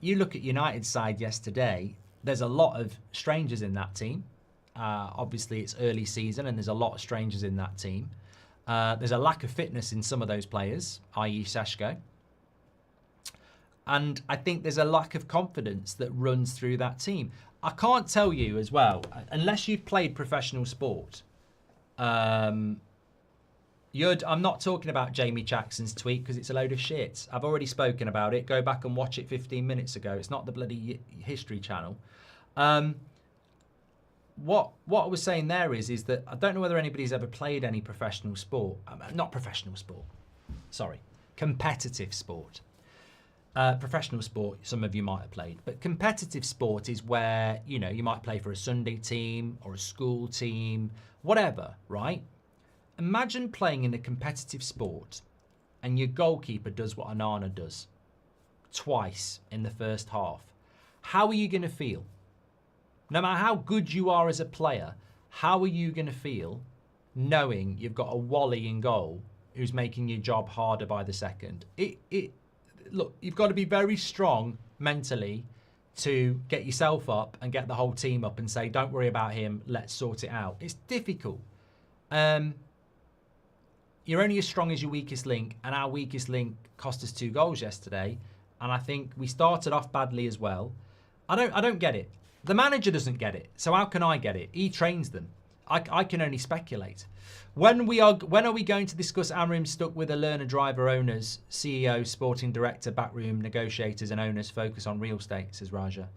You look at United's side yesterday, there's a lot of strangers in that team. Obviously, it's early season and there's a lot of strangers in that team. There's a lack of fitness in some of those players, i.e. Seshko. And I think there's a lack of confidence that runs through that team. I can't tell you as well, unless you've played professional sport, I'm not talking about Jamie Jackson's tweet because it's a load of shit. I've already spoken about it. Go back and watch it 15 minutes ago. It's not the bloody History Channel. What I was saying there is that I don't know whether anybody's ever played any professional sport. Not professional sport. Sorry. Competitive sport. Professional sport, some of you might have played. But competitive sport is where, you know, you might play for a Sunday team or a school team, whatever, right? Imagine playing in a competitive sport and your goalkeeper does what Onana does twice in the first half. How are you going to feel? No matter how good you are as a player, how are you going to feel knowing you've got a Wally in goal who's making your job harder by the second? Look, you've got to be very strong mentally to get yourself up and get the whole team up and say, don't worry about him, let's sort it out. It's difficult. You're only as strong as your weakest link, and our weakest link cost us 2 goals yesterday. And I think we started off badly as well. I don't get it. The manager doesn't get it. So how can I get it? He trains them. I can only speculate. When are we going to discuss Amorim stuck with a learner, driver, owners, CEO, sporting director, backroom negotiators, and owners focus on real estate? Says Raja.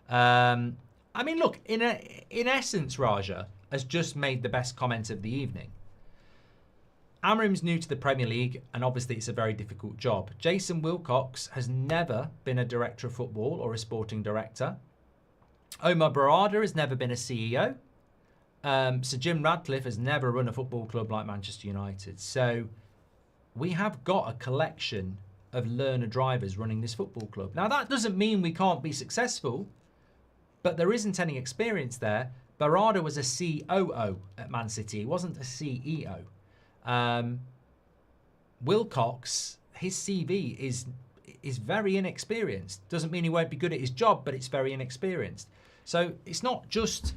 I mean, look, in essence, Raja has just made the best comment of the evening. Amorim's new to the Premier League, and obviously it's a very difficult job. Jason Wilcox has never been a director of football or a sporting director. Omar Barada has never been a CEO. Sir Jim Radcliffe has never run a football club like Manchester United. So we have got a collection of learner drivers running this football club. Now, that doesn't mean we can't be successful, but there isn't any experience there. Barada was a COO at Man City. He wasn't a CEO. Wilcox, his CV is very inexperienced. Doesn't mean he won't be good at his job, but it's very inexperienced. So it's not just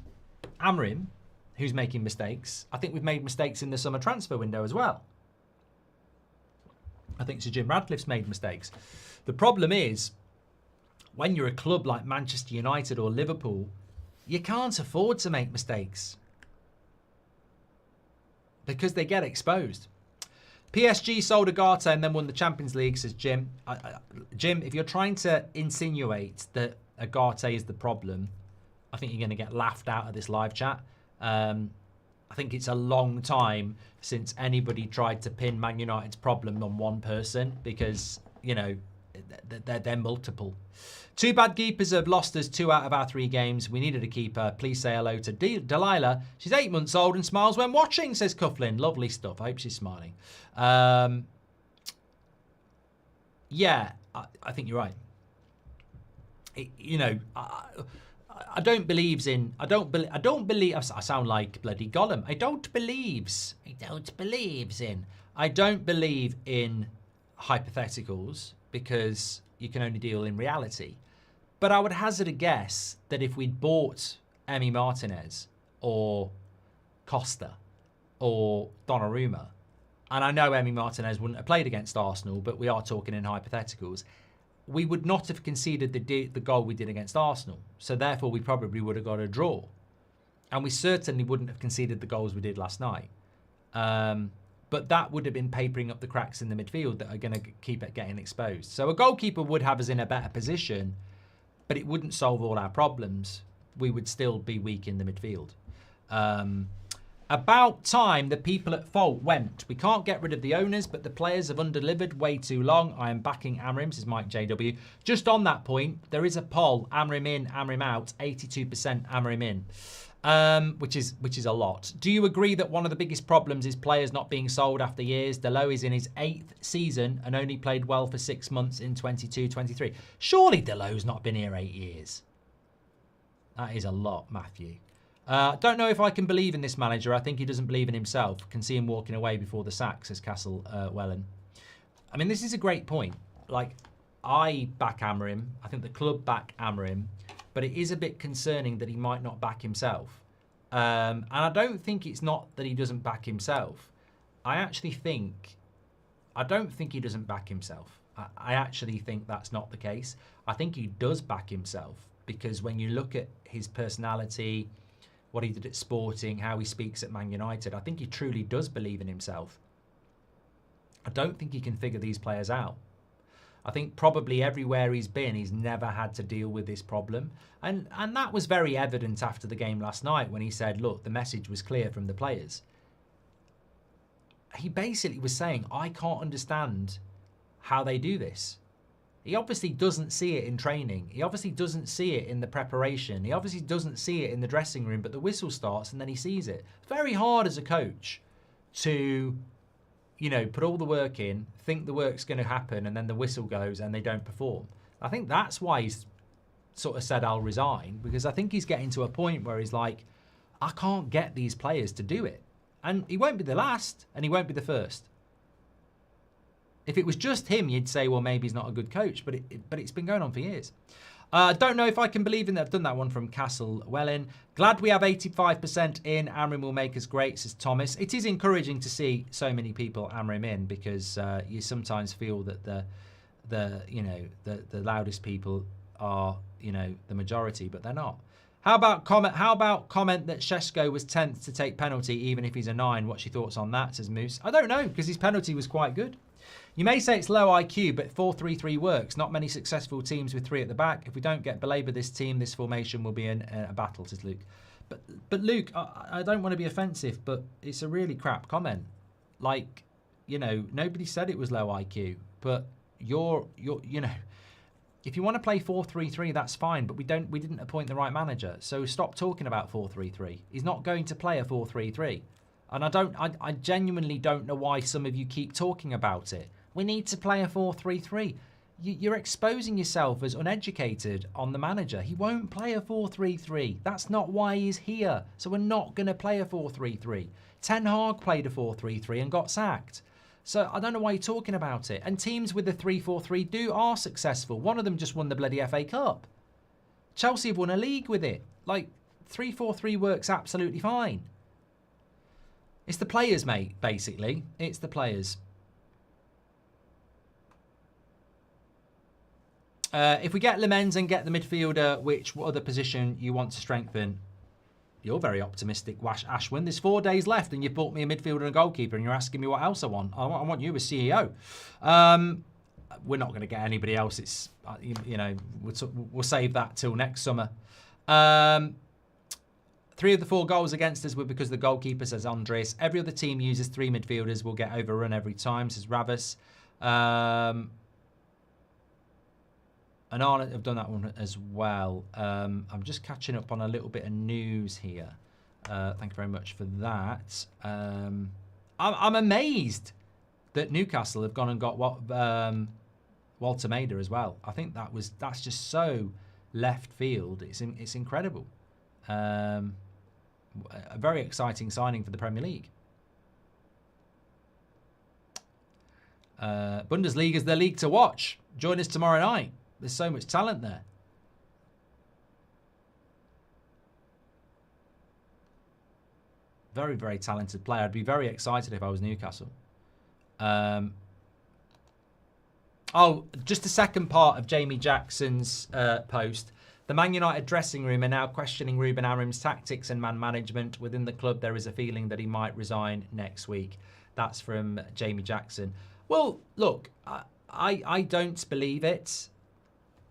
Amorim who's making mistakes. I think we've made mistakes in the summer transfer window as well. I think Sir Jim Radcliffe's made mistakes. The problem is, when you're a club like Manchester United or Liverpool, you can't afford to make mistakes because they get exposed. PSG sold Agate and then won the Champions League, says Jim. Jim, if you're trying to insinuate that Agate is the problem, I think you're going to get laughed out of this live chat. I think it's a long time since anybody tried to pin Man United's problem on one person because, you know, they're multiple. Two bad keepers have lost us 2 out of our 3 games. We needed a keeper. Please say hello to Delilah. She's 8 months old and smiles when watching, says Coughlin. Lovely stuff. I hope she's smiling. Yeah, I think you're right. I don't believe. I sound like bloody Gollum. I don't believe in hypotheticals because you can only deal in reality. But I would hazard a guess that if we'd bought Emi Martinez or Costa or Donnarumma, and I know Emi Martinez wouldn't have played against Arsenal, but we are talking in hypotheticals, we would not have conceded the goal we did against Arsenal. So therefore, we probably would have got a draw. And we certainly wouldn't have conceded the goals we did last night. But that would have been papering up the cracks in the midfield that are going to keep it getting exposed. So a goalkeeper would have us in a better position, but it wouldn't solve all our problems. We would still be weak in the midfield. About time the people at fault went. We can't get rid of the owners, but the players have undelivered way too long. I am backing Amorim, says Mike JW. Just on that point, there is a poll. Amorim in, Amorim out. 82% Amorim in, which is a lot. Do you agree that one of the biggest problems is players not being sold after years? Delo is in his 8th season and only played well for 6 months in 22-23. Surely Delo's not been here 8 years. That is a lot, Matthew. Don't know if I can believe in this manager. I think he doesn't believe in himself. Can see him walking away before the sack, says Castle Wellen. I mean, this is a great point. Like, I back Amorim. I think the club back Amorim. But it is a bit concerning that he might not back himself. And I don't think it's not that he doesn't back himself. I don't think he doesn't back himself. I actually think that's not the case. I think he does back himself. Because when you look at his personality, what he did at Sporting, how he speaks at Man United, I think he truly does believe in himself. I don't think he can figure these players out. I think probably everywhere he's been, he's never had to deal with this problem. And that was very evident after the game last night when he said, look, the message was clear from the players. He basically was saying, I can't understand how they do this. He obviously doesn't see it in training. He obviously doesn't see it in the preparation. He obviously doesn't see it in the dressing room, but the whistle starts and then he sees it. It's very hard as a coach to, you know, put all the work in, think the work's going to happen, and then the whistle goes and they don't perform. I think that's why he's sort of said, I'll resign, because I think he's getting to a point where he's like, I can't get these players to do it. And he won't be the last and he won't be the first. If it was just him, you'd say, well, maybe he's not a good coach, but it's been going on for years. Don't know if I can believe in that. I've done that one from Castle Wellen. Glad we have 85% in. Amorim will make us great, says Thomas. It is encouraging to see so many people Amorim in because you sometimes feel that the loudest people are, you know, the majority, but they're not. How about comment that Šeško was 10th to take penalty, even if he's a 9? What's your thoughts on that, says Moose? I don't know, because his penalty was quite good. You may say it's low IQ, but 4-3-3 works. Not many successful teams with 3 at the back. If we don't get belabor this team, this formation will be in a battle, says Luke. But Luke, I don't want to be offensive, but it's a really crap comment. Like, you know, nobody said it was low IQ, but you're you know, if you want to play 4-3-3, that's fine, but we didn't appoint the right manager. So stop talking about 4-3-3. He's not going to play a 4-3-3. And I genuinely don't know why some of you keep talking about it. We need to play a 4-3-3. You're exposing yourself as uneducated on the manager. He won't play a 4-3-3. That's not why he's here. So we're not going to play a 4-3-3. Ten Hag played a 4-3-3 and got sacked. So I don't know why you're talking about it. And teams with the 3-4-3 are successful. One of them just won the bloody FA Cup. Chelsea have won a league with it. Like, 3-4-3 works absolutely fine. It's the players, mate, basically. It's the players. If we get Lemens and get the midfielder, which other position you want to strengthen? You're very optimistic, Ashwin. There's 4 days left and you've bought me a midfielder and a goalkeeper and you're asking me what else I want. I want you as CEO. we're not going to get anybody else. It's we'll save that till next summer. 3 of the 4 goals against us were because the goalkeeper, says Andres. Every other team uses 3 midfielders. Will get overrun every time, says Ravis. And Arnold have done that one as well. I'm just catching up on a little bit of news here. Thank you very much for that. I'm amazed that Newcastle have gone and got Walter Maida as well. I think that's just so left field. It's incredible. A very exciting signing for the Premier League. Bundesliga is the league to watch. Join us tomorrow night. There's so much talent there. Very, very talented player. I'd be very excited if I was Newcastle. Just the second part of Jamie Jackson's post. The Man United dressing room are now questioning Ruben Amorim's tactics and man management. Within the club, there is a feeling that he might resign next week. That's from Jamie Jackson. Well, look, I don't believe it.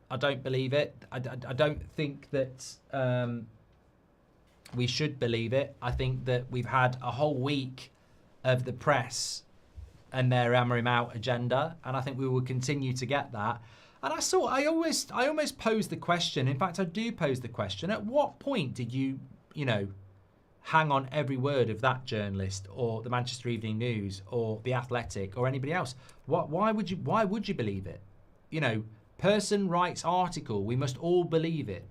I don't believe it. I don't think that we should believe it. I think that we've had a whole week of the press and their Amorim out agenda, and I think we will continue to get that. And I almost pose the question. In fact, I do pose the question: at what point did you hang on every word of that journalist, or the Manchester Evening News, or the Athletic, or anybody else? Why would you believe it? Person writes article, we must all believe it.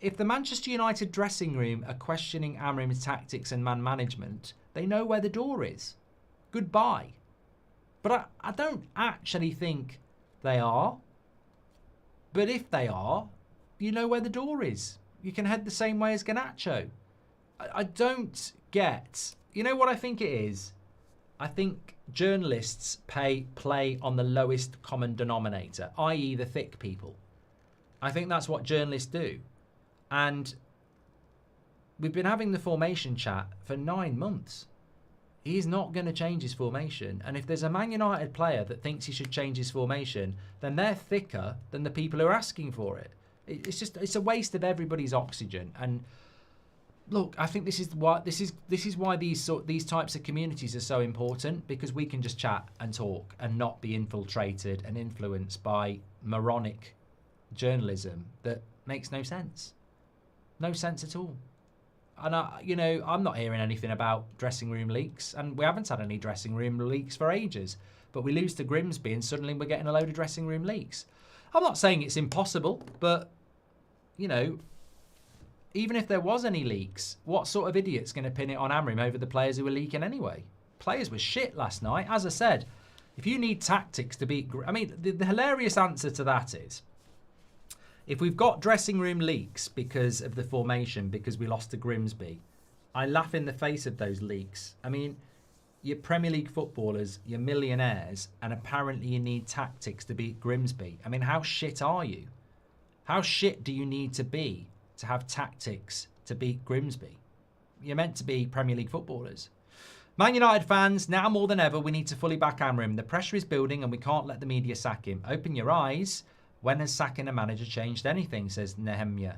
If the Manchester United dressing room are questioning Amorim's tactics and man management, they know where the door is. Goodbye. But I don't actually think they are. But if they are, you know where the door is. You can head the same way as Garnacho. I don't get... You know what I think it is? I think journalists play on the lowest common denominator, i.e. the thick people. I think that's what journalists do. And we've been having the formation chat for 9 months. He's not going to change his formation. And if there's a Man United player that thinks he should change his formation, then they're thicker than the people who are asking for it. It's a waste of everybody's oxygen. And look, I think this is why these types of communities are so important, because we can just chat and talk and not be infiltrated and influenced by moronic journalism that makes no sense. No sense at all. And I'm not hearing anything about dressing room leaks, and we haven't had any dressing room leaks for ages. But we lose to Grimsby, and suddenly we're getting a load of dressing room leaks. I'm not saying it's impossible, but even if there was any leaks, what sort of idiot's going to pin it on Amorim over the players who were leaking anyway? Players were shit last night. As I said, if you need tactics to beat... the hilarious answer to that is, if we've got dressing room leaks because of the formation, because we lost to Grimsby, I laugh in the face of those leaks. You're Premier League footballers, you're millionaires, and apparently you need tactics to beat Grimsby. How shit are you? How shit do you need to be to have tactics to beat Grimsby? You're meant to be Premier League footballers. Man United fans, now more than ever, we need to fully back Amorim. The pressure is building and we can't let the media sack him. Open your eyes. When has sacking a manager changed anything, says Nehemiah.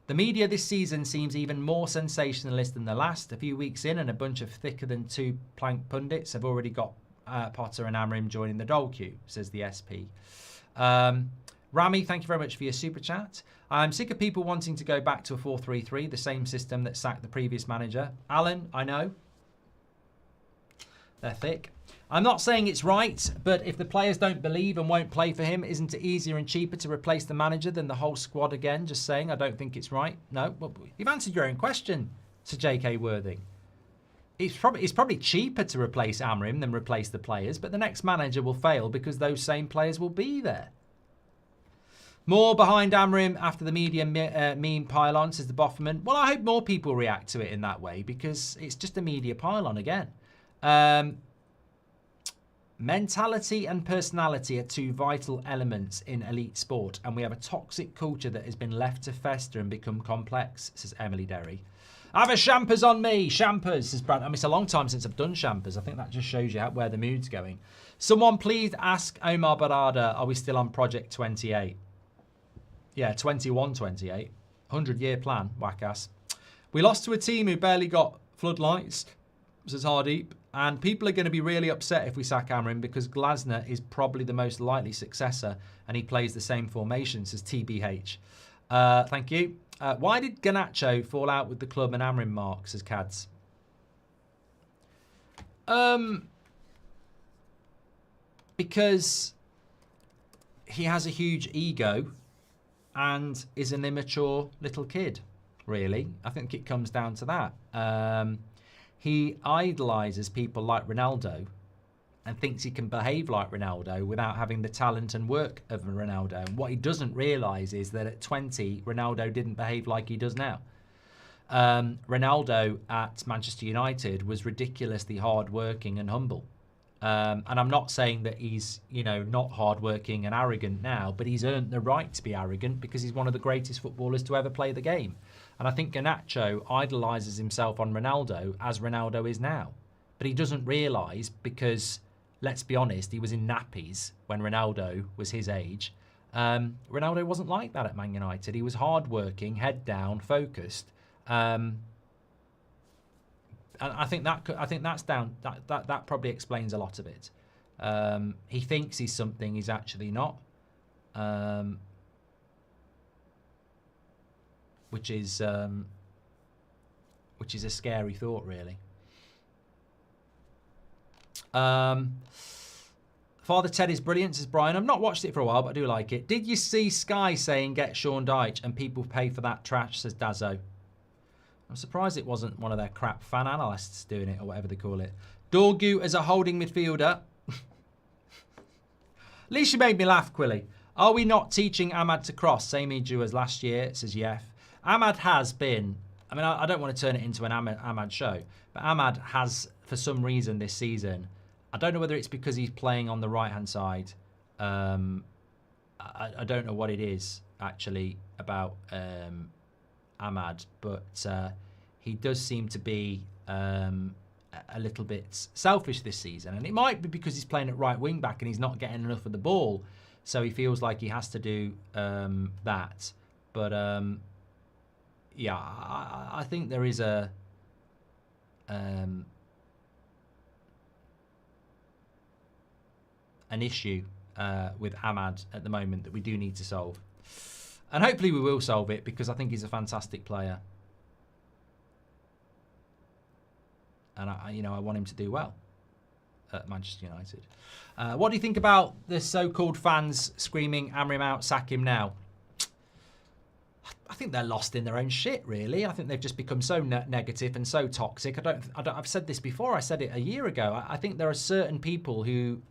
The media this season seems even more sensationalist than the last. A few weeks in and a bunch of thicker than two plank pundits have already got Potter and Amorim joining the dole queue, says the SP. Rami, thank you very much for your super chat. I'm sick of people wanting to go back to a 4-3-3, the same system that sacked the previous manager. Alan, I know. They're thick. I'm not saying it's right, but if the players don't believe and won't play for him, isn't it easier and cheaper to replace the manager than the whole squad again? Just saying, I don't think it's right. No, well, you've answered your own question to J.K. Worthing. It's probably cheaper to replace Amorim than replace the players, but the next manager will fail because those same players will be there. More behind Amorim after the media meme pile-on, says the Bofferman. Well, I hope more people react to it in that way because it's just a media pile-on again. Mentality and personality are two vital elements in elite sport, and we have a toxic culture that has been left to fester and become complex, says Emily Derry. Have a champers on me. Champers, says Brad. I mean, it's a long time since I've done champers. I think that just shows you where the mood's going. Someone please ask Omar Barada, are we still on Project 28? Yeah, 21, 28. 100-year plan, whack-ass. We lost to a team who barely got floodlights, says Hardeep. And people are going to be really upset if we sack Amorim because Glasner is probably the most likely successor and he plays the same formation, says TBH. Thank you. Why did Garnacho fall out with the club and Amorim, Mark, says Cads? Because he has a huge ego and is an immature little kid, really. I think it comes down to that. He idolises people like Ronaldo and thinks he can behave like Ronaldo without having the talent and work of Ronaldo. And what he doesn't realise is that at 20, Ronaldo didn't behave like he does now. Ronaldo at Manchester United was ridiculously hard-working and humble. And I'm not saying that he's, not hard-working and arrogant now, but he's earned the right to be arrogant because he's one of the greatest footballers to ever play the game. And I think Garnacho idolises himself on Ronaldo as Ronaldo is now. But he doesn't realise because, let's be honest, he was in nappies when Ronaldo was his age. Ronaldo wasn't like that at Man United. He was hard-working, head down, focused. And I think that's down. That probably explains a lot of it. He thinks he's something he's actually not, which is a scary thought, really. Father Ted is brilliant, says Brian. I've not watched it for a while, but I do like it. Did you see Sky saying get Sean Dyche and people pay for that trash, says Dazzo. I'm surprised it wasn't one of their crap fan analysts doing it, or whatever they call it. Dorgu as a holding midfielder. At least you made me laugh, Quilly. Are we not teaching Ahmad to cross, same age as last year, says Yef. Ahmad has been, I don't want to turn it into an Ahmad show, but Ahmad has, for some reason this season, I don't know whether it's because he's playing on the right-hand side. I don't know what it is, actually, about Ahmad, but he does seem to be a little bit selfish this season, and it might be because he's playing at right wing back and he's not getting enough of the ball, so he feels like he has to do that. But yeah, I think there is an issue with Ahmad at the moment that we do need to solve. And hopefully we will solve it because I think he's a fantastic player. And I want him to do well at Manchester United. What do you think about the so-called fans screaming Amorim out, sack him now? I think they're lost in their own shit, really. I think they've just become so negative and so toxic. I've said this before. I said it a year ago. I think there are certain people who,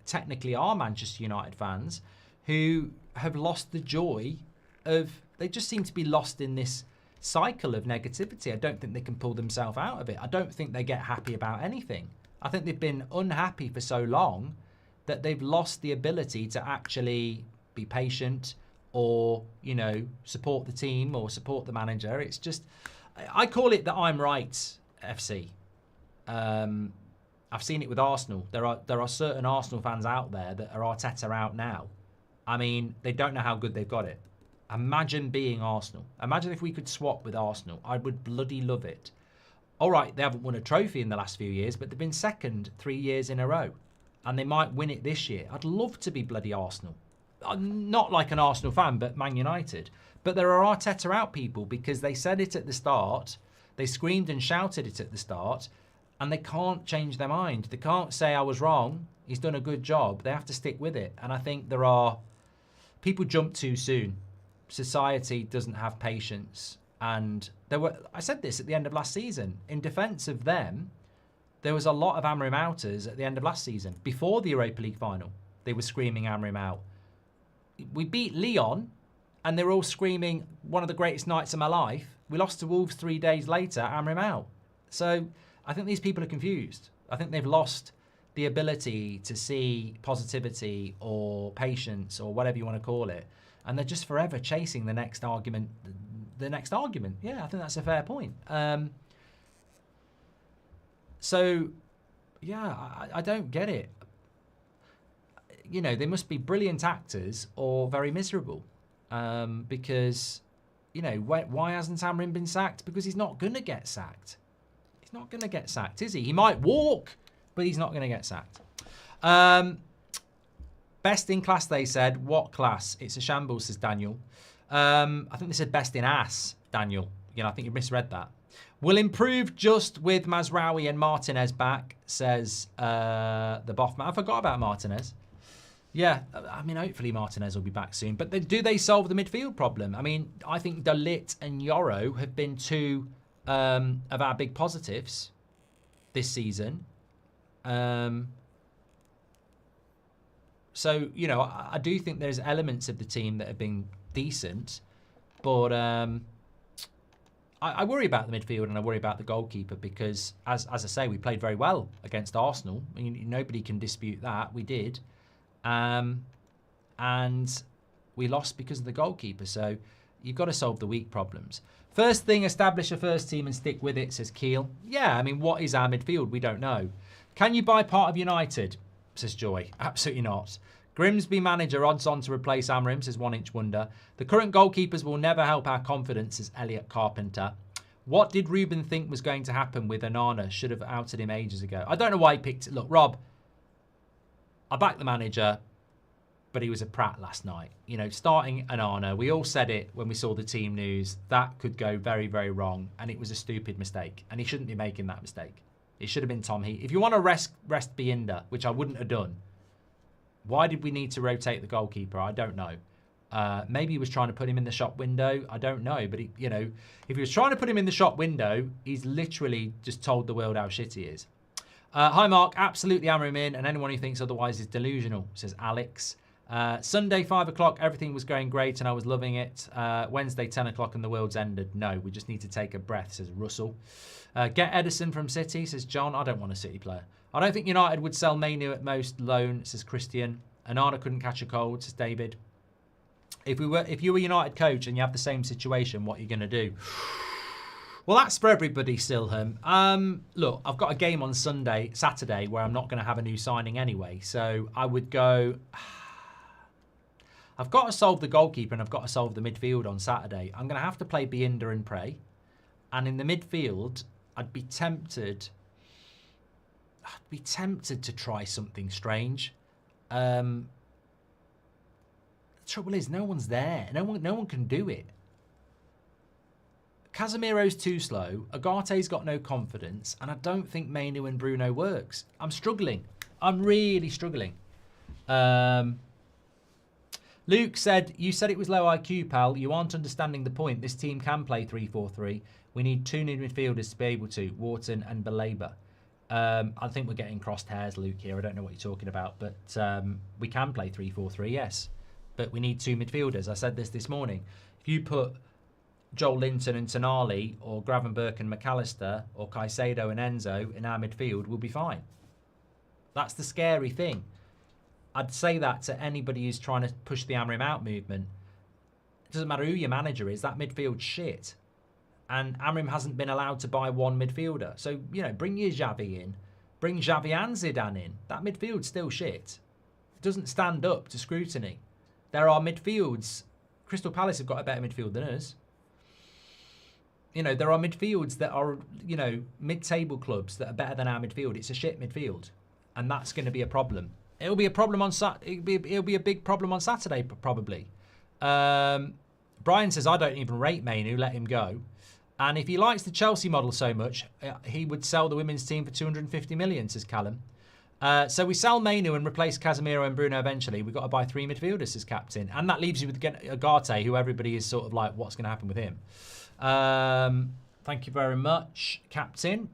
technically are Manchester United fans who have lost the joy of, they just seem to be lost in this cycle of negativity. I don't think they can pull themselves out of it. I don't think they get happy about anything. I think they've been unhappy for so long that they've lost the ability to actually be patient or, support the team or support the manager. It's just, I call it the I'm right FC. I've seen it with Arsenal. There are certain Arsenal fans out there that are Arteta out now. I mean, they don't know how good they've got it. Imagine being Arsenal. Imagine if we could swap with Arsenal. I would bloody love it. All right, they haven't won a trophy in the last few years, but they've been second 3 years in a row. And they might win it this year. I'd love to be bloody Arsenal. I'm not like an Arsenal fan, but Man United. But there are Arteta out people because they said it at the start. They screamed and shouted it at the start. And they can't change their mind. They can't say, I was wrong. He's done a good job. They have to stick with it. And I think there are... people jump too soon. Society doesn't have patience. And I said this at the end of last season. In defence of them, there was a lot of Amorim outers at the end of last season. Before the Europa League final, they were screaming Amorim out. We beat Lyon, and they were all screaming, one of the greatest nights of my life. We lost to Wolves 3 days later, Amorim out. So I think these people are confused. I think they've lost the ability to see positivity or patience or whatever you want to call it. And they're just forever chasing the next argument, the next argument. Yeah, I think that's a fair point. So, yeah, I don't get it. You know, they must be brilliant actors or very miserable. Because, you know, why hasn't Amorim been sacked? Because he's not going to get sacked. He's not going to get sacked, is he? He might walk, but he's not going to get sacked. Best in class, they said. What class? It's a shambles, says Daniel. I think they said best in ass, Daniel. You know, I think you misread that. Will improve just with Mazraoui and Martinez back, says the Boffman. I forgot about Martinez. Yeah, I mean, hopefully Martinez will be back soon. But do they solve the midfield problem? I mean, I think De Ligt and Yoro have been two of our big positives this season. So, you know, I do think there's elements of the team that have been decent. But I worry about the midfield and I worry about the goalkeeper because, as I say, we played very well against Arsenal. I mean, nobody can dispute that. We did. And we lost because of the goalkeeper. So you've got to solve the weak problems. First thing, establish a first team and stick with it, says Keel. Yeah, I mean, what is our midfield? We don't know. Can you buy part of United, says Joy. Absolutely not. Grimsby manager odds on to replace Amorim, says 1 Inch Wonder. The current goalkeepers will never help our confidence, says Elliot Carpenter. What did Ruben think was going to happen with Onana? Should have outed him ages ago. I don't know why he picked it. Look, Rob, I backed the manager, but he was a prat last night. You know, starting Onana, we all said it when we saw the team news. That could go very, very wrong, and it was a stupid mistake, and he shouldn't be making that mistake. It should have been Tom Heath. If you want to rest Bienda, which I wouldn't have done, why did we need to rotate the goalkeeper? I don't know. Maybe he was trying to put him in the shop window. I don't know, but you know, if he was trying to put him in the shop window, he's literally just told the world how shit he is. Hi, Mark. Absolutely Amorim in, and anyone who thinks otherwise is delusional, says Alex. Sunday, 5 o'clock, everything was going great, and I was loving it. Wednesday, 10 o'clock, and the world's ended. No, we just need to take a breath, says Russell. Get Edison from City, says John. I don't want a City player. I don't think United would sell Mainoo at most loan, says Christian. Anana couldn't catch a cold, says David. If you were United coach and you have the same situation, what are you going to do? Well, that's for everybody, Silham. Look, I've got a game on Saturday, where I'm not going to have a new signing anyway. So I would go... I've got to solve the goalkeeper and I've got to solve the midfield on Saturday. I'm going to have to play Bienda and pray. And in the midfield, I'd be tempted to try something strange. The trouble is, no one's there. No one can do it. Casemiro's too slow. Agate's got no confidence, and I don't think Mainoo and Bruno works. I'm struggling. I'm really struggling. Luke said, you said it was low IQ, pal. You aren't understanding the point. This team can play 3-4-3. We need two new midfielders to be able to, Wharton and Belabor. I think we're getting crossed hairs, Luke, here. I don't know what you're talking about, but we can play 3-4-3, yes. But we need two midfielders. I said this morning. If you put Joel Linton and Tonali, or Gravenberch and McAllister, or Caicedo and Enzo in our midfield, we'll be fine. That's the scary thing. I'd say that to anybody who's trying to push the Amorim out movement. It doesn't matter who your manager is, that midfield's shit. And Amorim hasn't been allowed to buy one midfielder. So, you know, bring your Xavi in. Bring Xavi and Zidane in. That midfield's still shit. It doesn't stand up to scrutiny. There are midfields. Crystal Palace have got a better midfield than us. You know, there are midfields that are, you know, mid-table clubs that are better than our midfield. It's a shit midfield. And that's going to be a problem. It'll be a problem on it'll be a big problem on Saturday, probably. Brian says, I don't even rate Mainoo, let him go. And if he likes the Chelsea model so much, he would sell the women's team for 250 million, says Callum. So we sell Mainoo and replace Casemiro and Bruno eventually. We've got to buy three midfielders, says Captain. And that leaves you with Agate, who everybody is sort of like, what's going to happen with him? Thank you very much, Captain.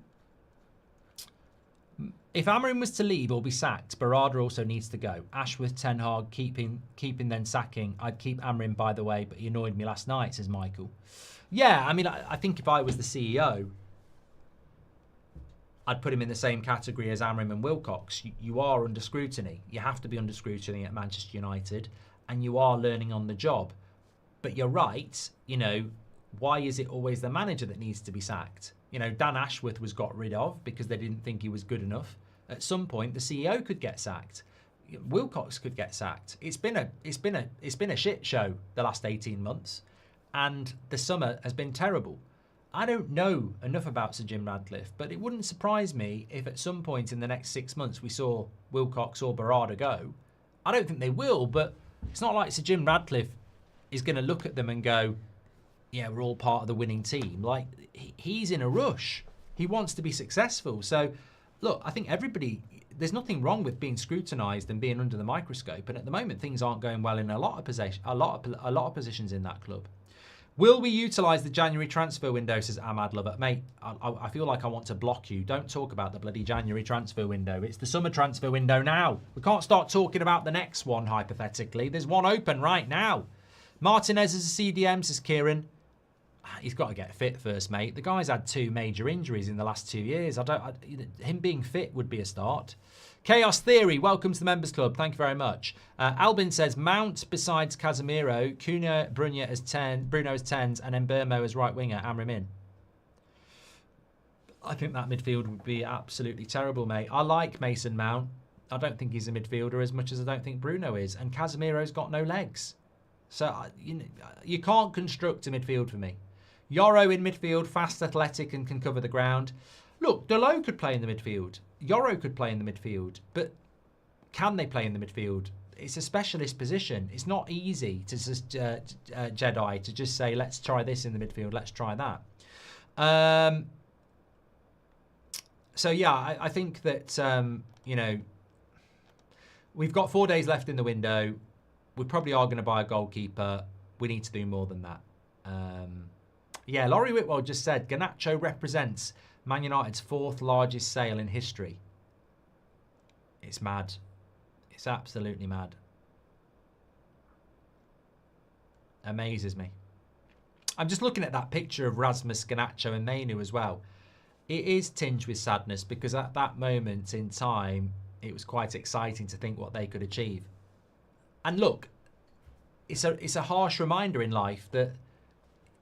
If Amorim was to leave or be sacked, Barada also needs to go. Ashworth, Ten Hag, keeping then sacking. I'd keep Amorim, by the way, but he annoyed me last night, says Michael. Yeah, I mean, I think if I was the CEO, I'd put him in the same category as Amorim and Wilcox. You are under scrutiny. You have to be under scrutiny at Manchester United, and you are learning on the job. But you're right, you know, why is it always the manager that needs to be sacked? You know, Dan Ashworth was got rid of because they didn't think he was good enough. At some point, the CEO could get sacked. Wilcox could get sacked. It's been a shit show the last 18 months, and the summer has been terrible. I don't know enough about Sir Jim Ratcliffe, but it wouldn't surprise me if at some point in the next 6 months we saw Wilcox or Barada go. I don't think they will, but it's not like Sir Jim Ratcliffe is going to look at them and go, yeah, we're all part of the winning team. Like, he's in a rush. He wants to be successful. So, look, I think there's nothing wrong with being scrutinised and being under the microscope. And at the moment, things aren't going well in a lot of positions in that club. Will we utilise the January transfer window, says Ahmad Lover. Mate, I feel like I want to block you. Don't talk about the bloody January transfer window. It's the summer transfer window now. We can't start talking about the next one, hypothetically. There's one open right now. Martinez is a CDM, says Kieran. He's got to get fit first, mate. The guy's had 2 major injuries in the last 2 years. Him being fit would be a start. Chaos Theory, welcome to the Members Club. Thank you very much. Albin says, Mount besides Casemiro, Cunha, Bruno as 10s, and Mbermo as right winger, Amorim in. I think that midfield would be absolutely terrible, mate. I like Mason Mount. I don't think he's a midfielder as much as I don't think Bruno is. And Casemiro's got no legs. So you can't construct a midfield for me. Yoro in midfield, fast, athletic, and can cover the ground. Look, Delo could play in the midfield. Yoro could play in the midfield. But can they play in the midfield? It's a specialist position. It's not easy to just Jedi to just say, let's try this in the midfield, let's try that. So yeah, I think that we've got 4 days left in the window. We probably are going to buy a goalkeeper. We need to do more than that. Yeah, Laurie Whitwell just said, Garnacho represents Man United's 4th largest sale in history. It's mad. It's absolutely mad. Amazes me. I'm just looking at that picture of Rasmus, Garnacho and Mainoo as well. It is tinged with sadness because at that moment in time, it was quite exciting to think what they could achieve. And look, it's a harsh reminder in life that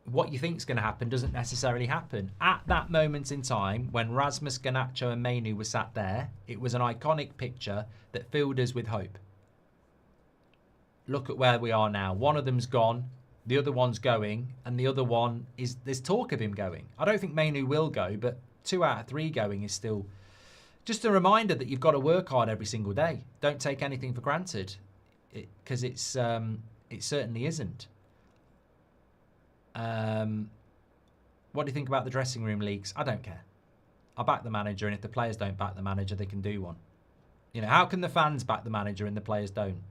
what you think is going to happen doesn't necessarily happen. At that moment in time, when Rasmus, Garnacho and Mainoo were sat there, it was an iconic picture that filled us with hope. Look at where we are now. One of them's gone, the other one's going, and the other one is, there's talk of him going. I don't think Mainoo will go, but 2 out of 3 going is still just a reminder that you've got to work hard every single day. Don't take anything for granted, because it certainly isn't. What do you think about the dressing room leaks? I don't care. I back the manager, and if the players don't back the manager, they can do one. You know, how can the fans back the manager and the players don't?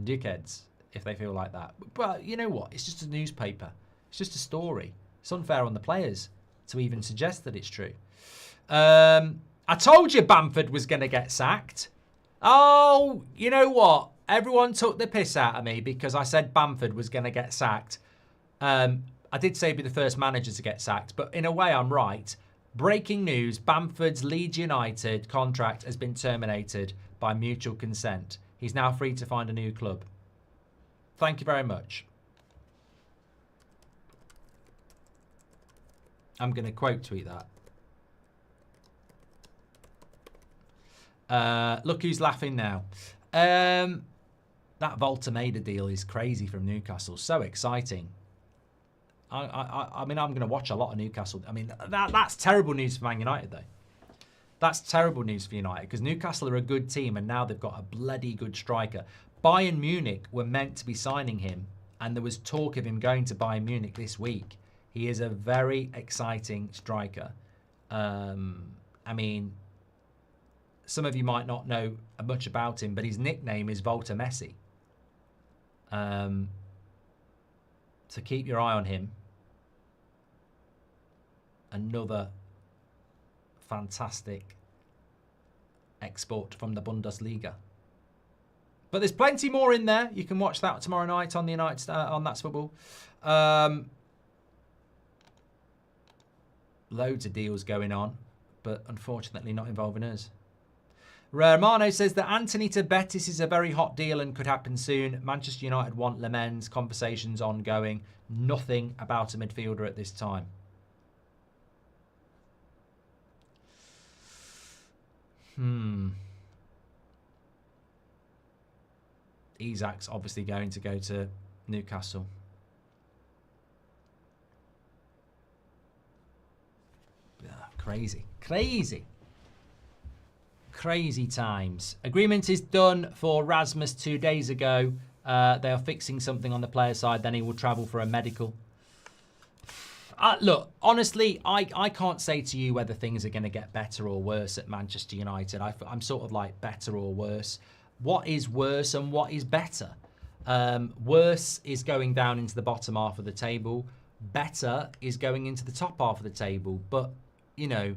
Dickheads, if they feel like that. But you know what? It's just a newspaper. It's just a story. It's unfair on the players to even suggest that it's true. I told you Bamford was going to get sacked. Oh, you know what? Everyone took the piss out of me because I said Bamford was going to get sacked. I did say he'd be the first manager to get sacked, but in a way I'm right. Breaking news, Bamford's Leeds United contract has been terminated by mutual consent. He's now free to find a new club. Thank you very much. I'm going to quote tweet that. Look who's laughing now. That Voltameda deal is crazy from Newcastle. So exciting. I mean, I'm going to watch a lot of Newcastle. I mean, that's terrible news for Man United, though. That's terrible news for United because Newcastle are a good team and now they've got a bloody good striker. Bayern Munich were meant to be signing him and there was talk of him going to Bayern Munich this week. He is a very exciting striker. I mean, some of you might not know much about him, but his nickname is Volta Messi. So keep your eye on him. Another fantastic export from the Bundesliga. But there's plenty more in there. You can watch that tomorrow night on the United on That's Football. Loads of deals going on, but unfortunately not involving us. Romano says that Anthony to Betis is a very hot deal and could happen soon. Manchester United want Lemens. Conversations ongoing. Nothing about a midfielder at this time. Isak's obviously going to go to Newcastle. Crazy. Crazy times. Agreement is done for Rasmus 2 days ago. They are fixing something on the player side. Then he will travel for a medical. Look, honestly, I can't say to you whether things are going to get better or worse at Manchester United. I'm sort of like better or worse. What is worse and what is better? Worse is going down into the bottom half of the table. Better is going into the top half of the table. But, you know,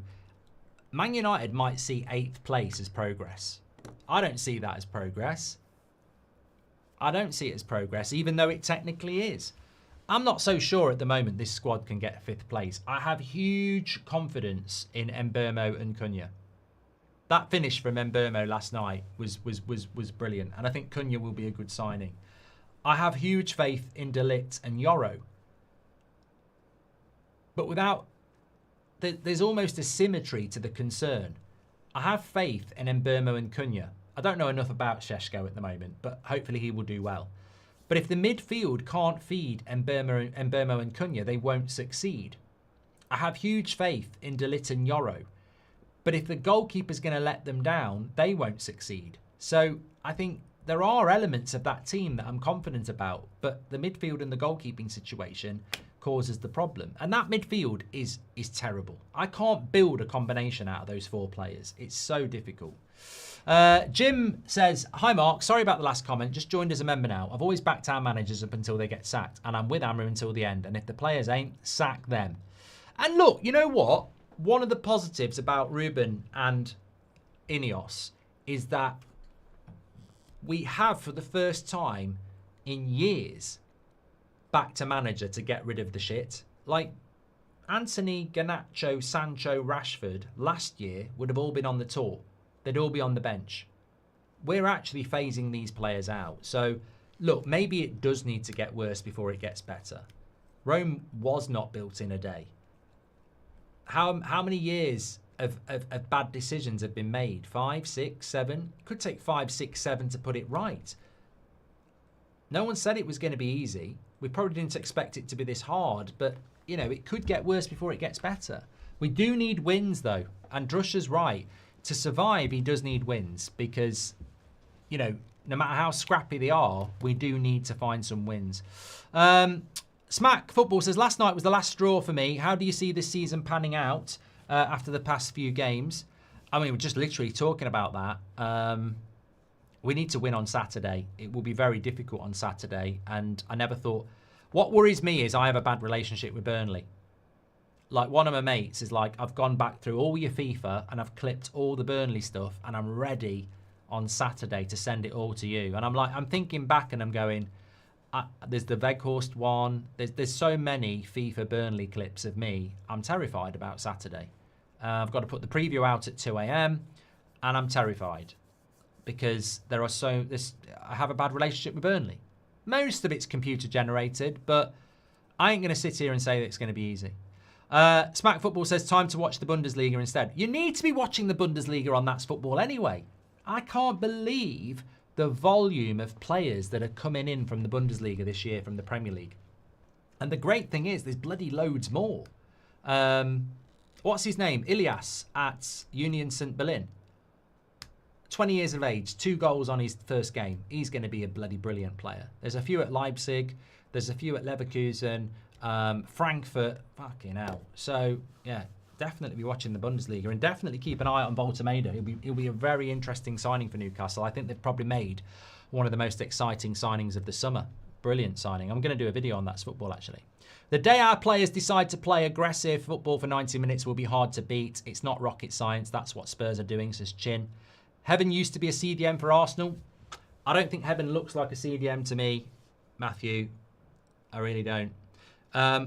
Man United might see 8th place as progress. I don't see that as progress. I don't see it as progress, even though it technically is. I'm not so sure at the moment this squad can get 5th place. I have huge confidence in Mbeumo and Cunha. That finish from Mbeumo last night was brilliant, and I think Cunha will be a good signing. I have huge faith in De Ligt and Yoro. But without... There's almost a symmetry to the concern. I have faith in Mbeumo and Cunha. I don't know enough about Šeško at the moment, but hopefully he will do well. But if the midfield can't feed Mbeumo and Cunha, they won't succeed. I have huge faith in De Ligt and Yoro. But if the goalkeeper's going to let them down, they won't succeed. So I think there are elements of that team that I'm confident about, but the midfield and the goalkeeping situation causes the problem. And that midfield is terrible. I can't build a combination out of those 4 players. It's so difficult. Jim says, hi Mark, sorry about the last comment, just joined as a member now. I've always backed our managers up until they get sacked, and I'm with Amorim until the end, and if the players ain't, sack them. And look, you know what? One of the positives about Ruben and Ineos is that we have, for the first time in years, backed a manager to get rid of the shit. Like, Anthony, Garnacho, Sancho, Rashford, last year would have all been on the tour. They'd all be on the bench. We're actually phasing these players out. So, look, maybe it does need to get worse before it gets better. Rome was not built in a day. How many years of bad decisions have been made? 5, 6, 7? It could take 5, 6, 7 to put it right. No one said it was going to be easy. We probably didn't expect it to be this hard, but, you know, it could get worse before it gets better. We do need wins, though, and Drusha's right. To survive, he does need wins because, you know, no matter how scrappy they are, we do need to find some wins. Smack Football says, last night was the last straw for me. How do you see this season panning out after the past few games? I mean, we're just literally talking about that. We need to win on Saturday. It will be very difficult on Saturday. And I never thought... What worries me is I have a bad relationship with Burnley. Like, one of my mates is like, I've gone back through all your FIFA and I've clipped all the Burnley stuff and I'm ready on Saturday to send it all to you. And I'm like, I'm thinking back and I'm going, there's the Weghorst one. There's so many FIFA Burnley clips of me. I'm terrified about Saturday. I've got to put the preview out at 2 a.m. and I'm terrified because I have a bad relationship with Burnley. Most of it's computer generated, but I ain't going to sit here and say that it's going to be easy. Smack Football says, time to watch the Bundesliga instead. You need to be watching the Bundesliga on That's Football anyway. I can't believe the volume of players that are coming in from the Bundesliga this year from the Premier League. And the great thing is there's bloody loads more. What's his name? Ilias at Union St. Berlin. 20 years of age, 2 goals on his first game. He's going to be a bloody brilliant player. There's a few at Leipzig. There's a few at Leverkusen. Frankfurt, fucking hell. So, yeah, definitely be watching the Bundesliga and definitely keep an eye on Volta-Maida. He'll be a very interesting signing for Newcastle. I think they've probably made one of the most exciting signings of the summer. Brilliant signing. I'm going to do a video on That's Football, actually. The day our players decide to play aggressive football for 90 minutes will be hard to beat. It's not rocket science. That's what Spurs are doing, says Chin. Heaven used to be a CDM for Arsenal. I don't think Heaven looks like a CDM to me, Matthew. I really don't.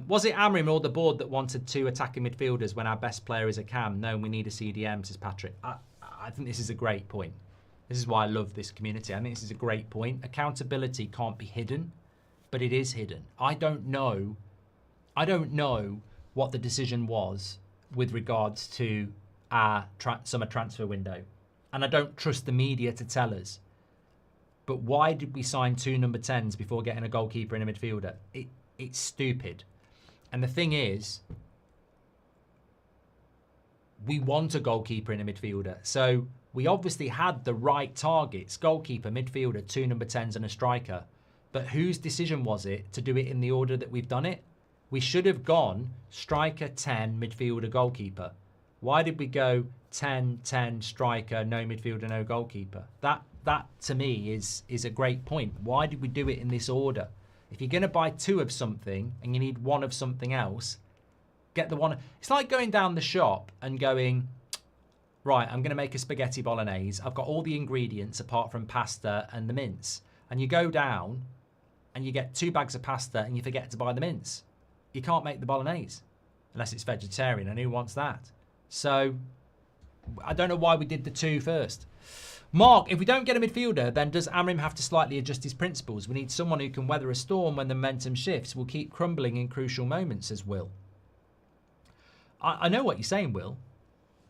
Was it Amorim or the board that wanted 2 attacking midfielders when our best player is a cam? No, we need a CDM, says Patrick. I I think this is a great point. This is why I love this community. I think this is a great point. Accountability can't be hidden, but it is hidden. I don't know what the decision was with regards to our summer transfer window. And I don't trust the media to tell us. But why did we sign 2 number 10s before getting a goalkeeper and a midfielder? It's stupid. And the thing is, we want a goalkeeper and a midfielder. So we obviously had the right targets: goalkeeper, midfielder, 2 number 10s and a striker. But whose decision was it to do it in the order that we've done it? We should have gone striker, 10, midfielder, goalkeeper. Why did we go 10, 10, striker, no midfielder, no goalkeeper? That to me is a great point. Why did we do it in this order? If you're going to buy 2 of something and you need 1 of something else, get the one. It's like going down the shop and going, right, I'm going to make a spaghetti bolognese. I've got all the ingredients apart from pasta and the mince. And you go down and you get 2 bags of pasta and you forget to buy the mince. You can't make the bolognese unless it's vegetarian, and who wants that? So I don't know why we did the 2 first. Mark, if we don't get a midfielder, then does Amorim have to slightly adjust his principles? We need someone who can weather a storm when the momentum shifts. We'll keep crumbling in crucial moments, says Will. I know what you're saying, Will,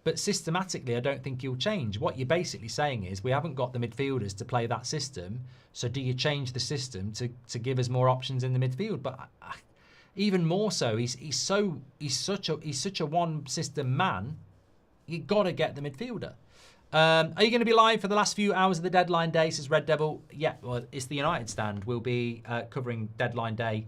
but systematically I don't think he'll change. What you're basically saying is we haven't got the midfielders to play that system, so do you change the system to give us more options in the midfield? But even more so, he's such a one system man. You got to get the midfielder. Are you going to be live for the last few hours of the deadline day, says Red Devil? Yeah, well, it's the United stand. We'll be covering deadline day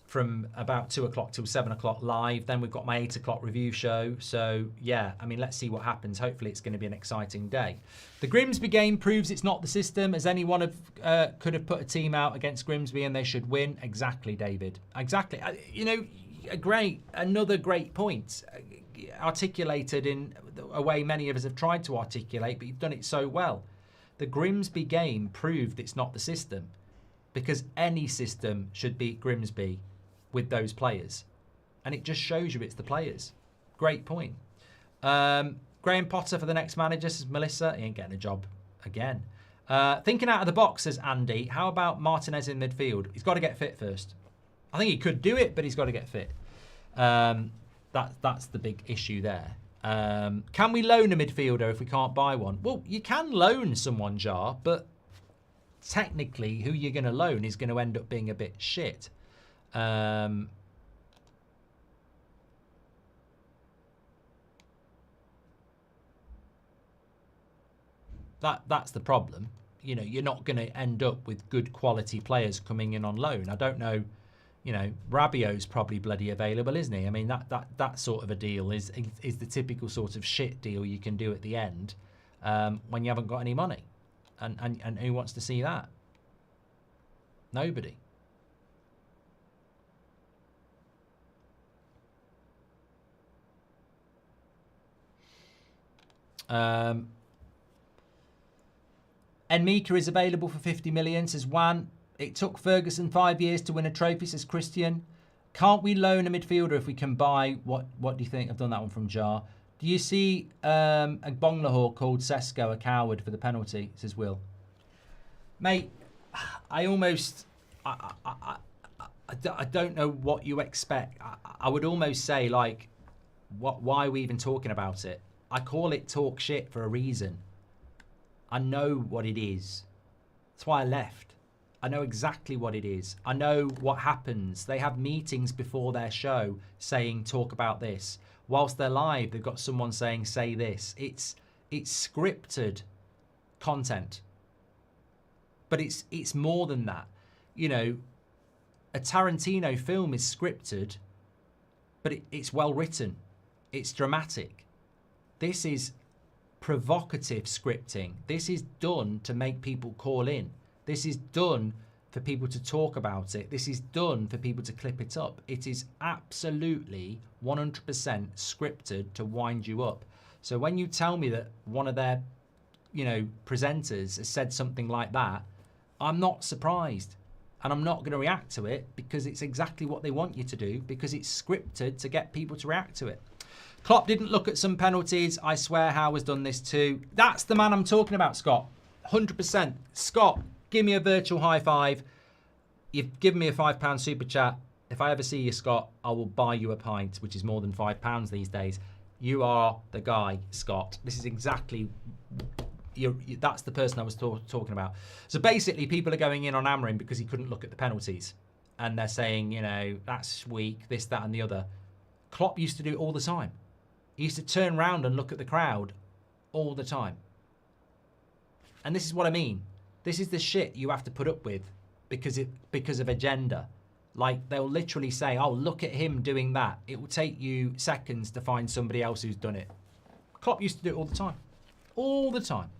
from about 2 o'clock till 7 o'clock live. Then we've got my 8 o'clock review show. So, yeah, I mean, let's see what happens. Hopefully it's going to be an exciting day. The Grimsby game proves it's not the system, as anyone could have put a team out against Grimsby and they should win. Exactly, David. Exactly. You know, another great point. Articulated in a way many of us have tried to articulate, but you've done it so well. The Grimsby game proved it's not the system, because any system should beat Grimsby with those players, and it just shows you it's the players. Great point. Graham Potter for the next manager, says Melissa. He ain't getting a job again. Thinking out of the box, says Andy. How about Martinez in midfield? He's got to get fit first. I think he could do it, but he's got to get fit. That's the big issue there. Can we loan a midfielder if we can't buy one? Well, you can loan someone, Jar, but technically who you're going to loan is going to end up being a bit shit. That's the problem. You know, you're not going to end up with good quality players coming in on loan. I don't know. You know, Rabiot's probably bloody available, isn't he? I mean, that sort of a deal is the typical sort of shit deal you can do at the end when you haven't got any money. And who wants to see that? Nobody. Enmika is available for 50 million, says Juan. It took Ferguson 5 years to win a trophy, says Christian. Can't we loan a midfielder if we can buy? What do you think? I've done that one from Jar. Do you see a Bonglahor called Sesko a coward for the penalty, says Will? Mate, I don't know what you expect. I would almost say, like, why are we even talking about it? I call it talk shit for a reason. I know what it is. That's why I left. I know exactly what it is. I know what happens. They have meetings before their show saying, talk about this. Whilst they're live, they've got someone saying, say this. It's scripted content. But it's more than that. You know, a Tarantino film is scripted, but it's well written. It's dramatic. This is provocative scripting. This is done to make people call in. This is done for people to talk about it. This is done for people to clip it up. It is absolutely 100% scripted to wind you up. So when you tell me that one of their, presenters has said something like that, I'm not surprised. And I'm not going to react to it because it's exactly what they want you to do, because it's scripted to get people to react to it. Klopp didn't look at some penalties. I swear Howe has done this too. That's the man I'm talking about, Scott. 100%. Scott, give me a virtual high five. You've given me a £5 super chat. If I ever see you, Scott, I will buy you a pint, which is more than £5 these days. You are the guy, Scott. This is exactly... that's the person I was talking about. So basically, people are going in on Amorim because he couldn't look at the penalties. And they're saying, you know, that's weak, this, that, and the other. Klopp used to do it all the time. He used to turn around and look at the crowd all the time. And this is what I mean. This is the shit you have to put up with because of agenda. Like, they'll literally say, oh, look at him doing that. It will take you seconds to find somebody else who's done it. Klopp used to do it all the time. All the time.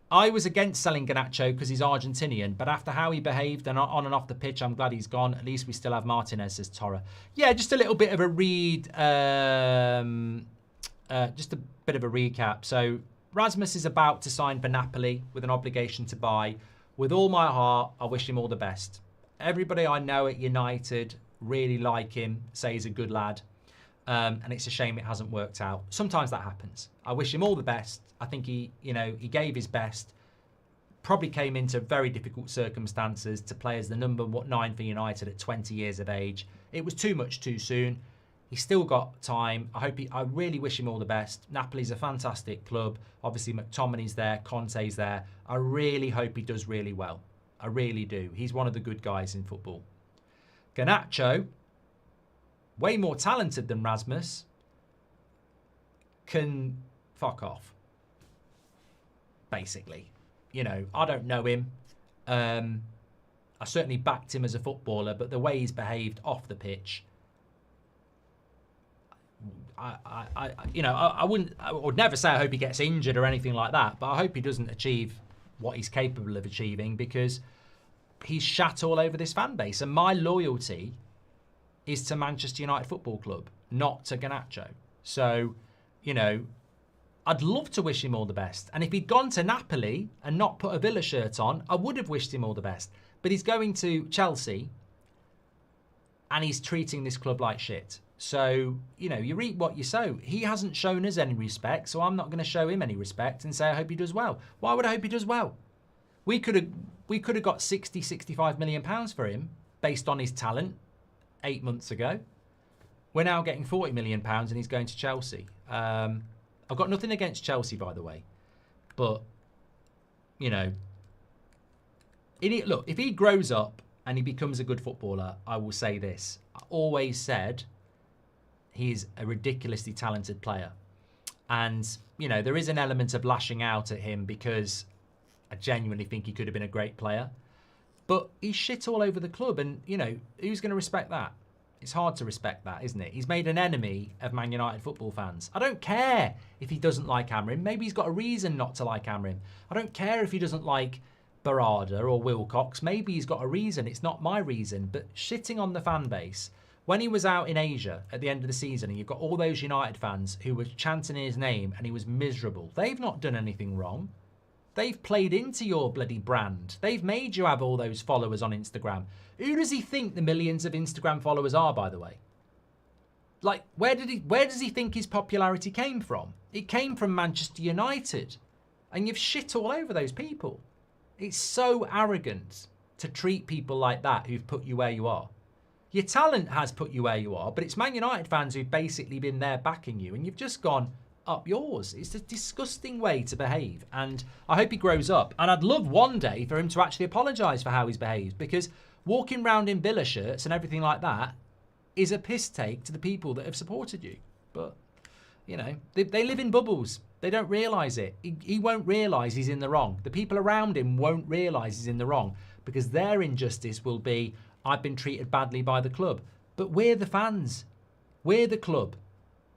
I was against selling Garnacho because he's Argentinian, but after how he behaved and on and off the pitch, I'm glad he's gone. At least we still have Martinez, says Torra. Yeah, just a little bit of a recap. So Rasmus is about to sign for Napoli with an obligation to buy. With all my heart, I wish him all the best. Everybody I know at United really like him, say he's a good lad. And it's a shame it hasn't worked out. Sometimes that happens. I wish him all the best. I think he gave his best. Probably came into very difficult circumstances to play as the number 9 for United at 20 years of age. It was too much too soon. He's still got time. I really wish him all the best. Napoli's a fantastic club. Obviously, McTominay's there, Conte's there. I really hope he does really well. I really do. He's one of the good guys in football. Garnacho, way more talented than Rasmus, can fuck off. Basically. You know, I don't know him. I certainly backed him as a footballer, but the way he's behaved off the pitch, I would never say I hope he gets injured or anything like that, but I hope he doesn't achieve what he's capable of achieving because he's shat all over this fan base. And my loyalty is to Manchester United Football Club, not to Garnacho. So, you know, I'd love to wish him all the best. And if he'd gone to Napoli and not put a Villa shirt on, I would have wished him all the best. But he's going to Chelsea and he's treating this club like shit. So, you know, you reap what you sow. He hasn't shown us any respect, so I'm not going to show him any respect and say I hope he does well. Why would I hope he does well? We could have got 60, 65 million pounds for him based on his talent 8 months ago. We're now getting 40 million pounds and he's going to Chelsea. I've got nothing against Chelsea, by the way. But, you know, look, if he grows up and he becomes a good footballer, I will say this. I always said he's a ridiculously talented player. And, you know, there is an element of lashing out at him because I genuinely think he could have been a great player. But he's shit all over the club. And, you know, who's going to respect that? It's hard to respect that, isn't it? He's made an enemy of Man United football fans. I don't care if he doesn't like Amorim. Maybe he's got a reason not to like Amorim. I don't care if he doesn't like Barada or Wilcox. Maybe he's got a reason. It's not my reason. But shitting on the fan base, when he was out in Asia at the end of the season and you've got all those United fans who were chanting his name and he was miserable, they've not done anything wrong. They've played into your bloody brand. They've made you have all those followers on Instagram. Who does he think the millions of Instagram followers are, by the way? Like, where does he think his popularity came from? It came from Manchester United. And you've shit all over those people. It's so arrogant to treat people like that who've put you where you are. Your talent has put you where you are, but it's Man United fans who've basically been there backing you, and you've just gone up yours. It's a disgusting way to behave, and I hope he grows up. And I'd love one day for him to actually apologise for how he's behaved, because walking around in Villa shirts and everything like that is a piss take to the people that have supported you. But, you know, they live in bubbles. They don't realise it. He won't realise he's in the wrong. The people around him won't realise he's in the wrong, because their injustice will be, I've been treated badly by the club. But we're the fans. We're the club.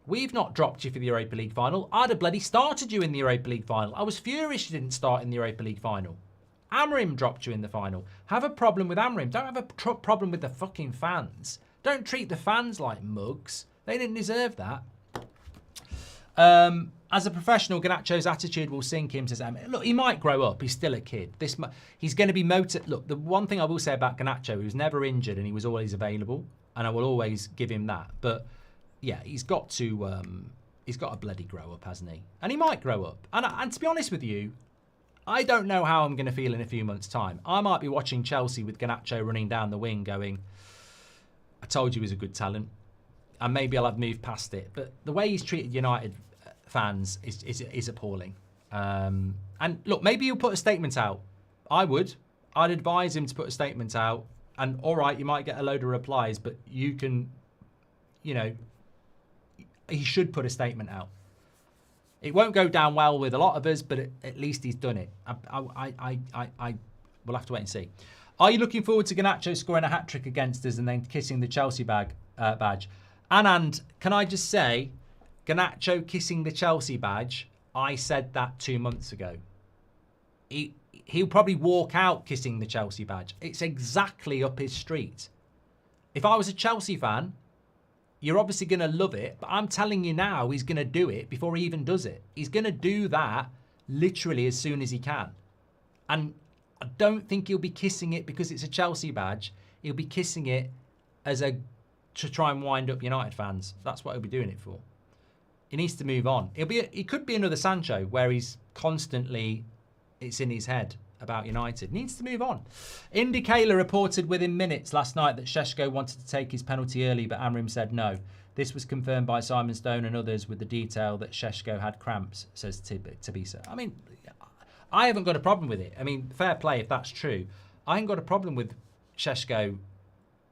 We've not dropped you for the Europa League final. I'd have bloody started you in the Europa League final. I was furious you didn't start in the Europa League final. Amorim dropped you in the final. Have a problem with Amorim. Don't have a problem with the fucking fans. Don't treat the fans like mugs. They didn't deserve that. As a professional, Garnacho's attitude will sink him, says Emma. Look, he might grow up. He's still a kid. He's going to be motivated. Look, the one thing I will say about Garnacho, he was never injured and he was always available. And I will always give him that. But yeah, he's got to bloody grow up, hasn't he? And he might grow up. And to be honest with you, I don't know how I'm going to feel in a few months' time. I might be watching Chelsea with Garnacho running down the wing going, I told you he was a good talent. And maybe I'll have moved past it. But the way he's treated United fans is appalling. And look, maybe he'll put a statement out. I would. I'd advise him to put a statement out. And all right, you might get a load of replies, but you can, you know, he should put a statement out. It won't go down well with a lot of us, but at least he's done it. We'll have to wait and see. Are you looking forward to Garnacho scoring a hat-trick against us and then kissing the Chelsea badge? Anand, can I just say, Garnacho kissing the Chelsea badge, I said that 2 months ago. He'll probably walk out kissing the Chelsea badge. It's exactly up his street. If I was a Chelsea fan, you're obviously going to love it, but I'm telling you now, he's going to do it before he even does it. He's going to do that literally as soon as he can. And I don't think he'll be kissing it because it's a Chelsea badge. He'll be kissing it to try and wind up United fans. That's what he'll be doing it for. He needs to move on. He could be another Sancho where he's constantly, it's in his head about United. Needs to move on. Indy Kayla reported within minutes last night that Šeško wanted to take his penalty early, but Amorim said no. This was confirmed by Simon Stone and others with the detail that Šeško had cramps, says Tabisa. I mean, I haven't got a problem with it. I mean, fair play if that's true. I ain't got a problem with Šeško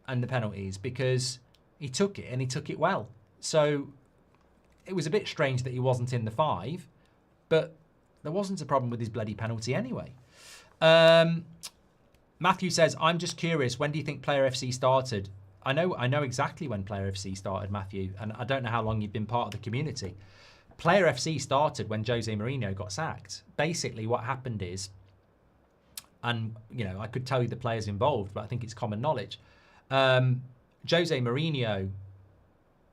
and the penalties because he took it and he took it well. So it was a bit strange that he wasn't in the 5, but there wasn't a problem with his bloody penalty anyway. Matthew says, I'm just curious, when do you think Player FC started? I know exactly when Player FC started, Matthew, and I don't know how long you've been part of the community. Player FC started when Jose Mourinho got sacked. Basically what happened is, and you know, I could tell you the players involved, but I think it's common knowledge. Jose Mourinho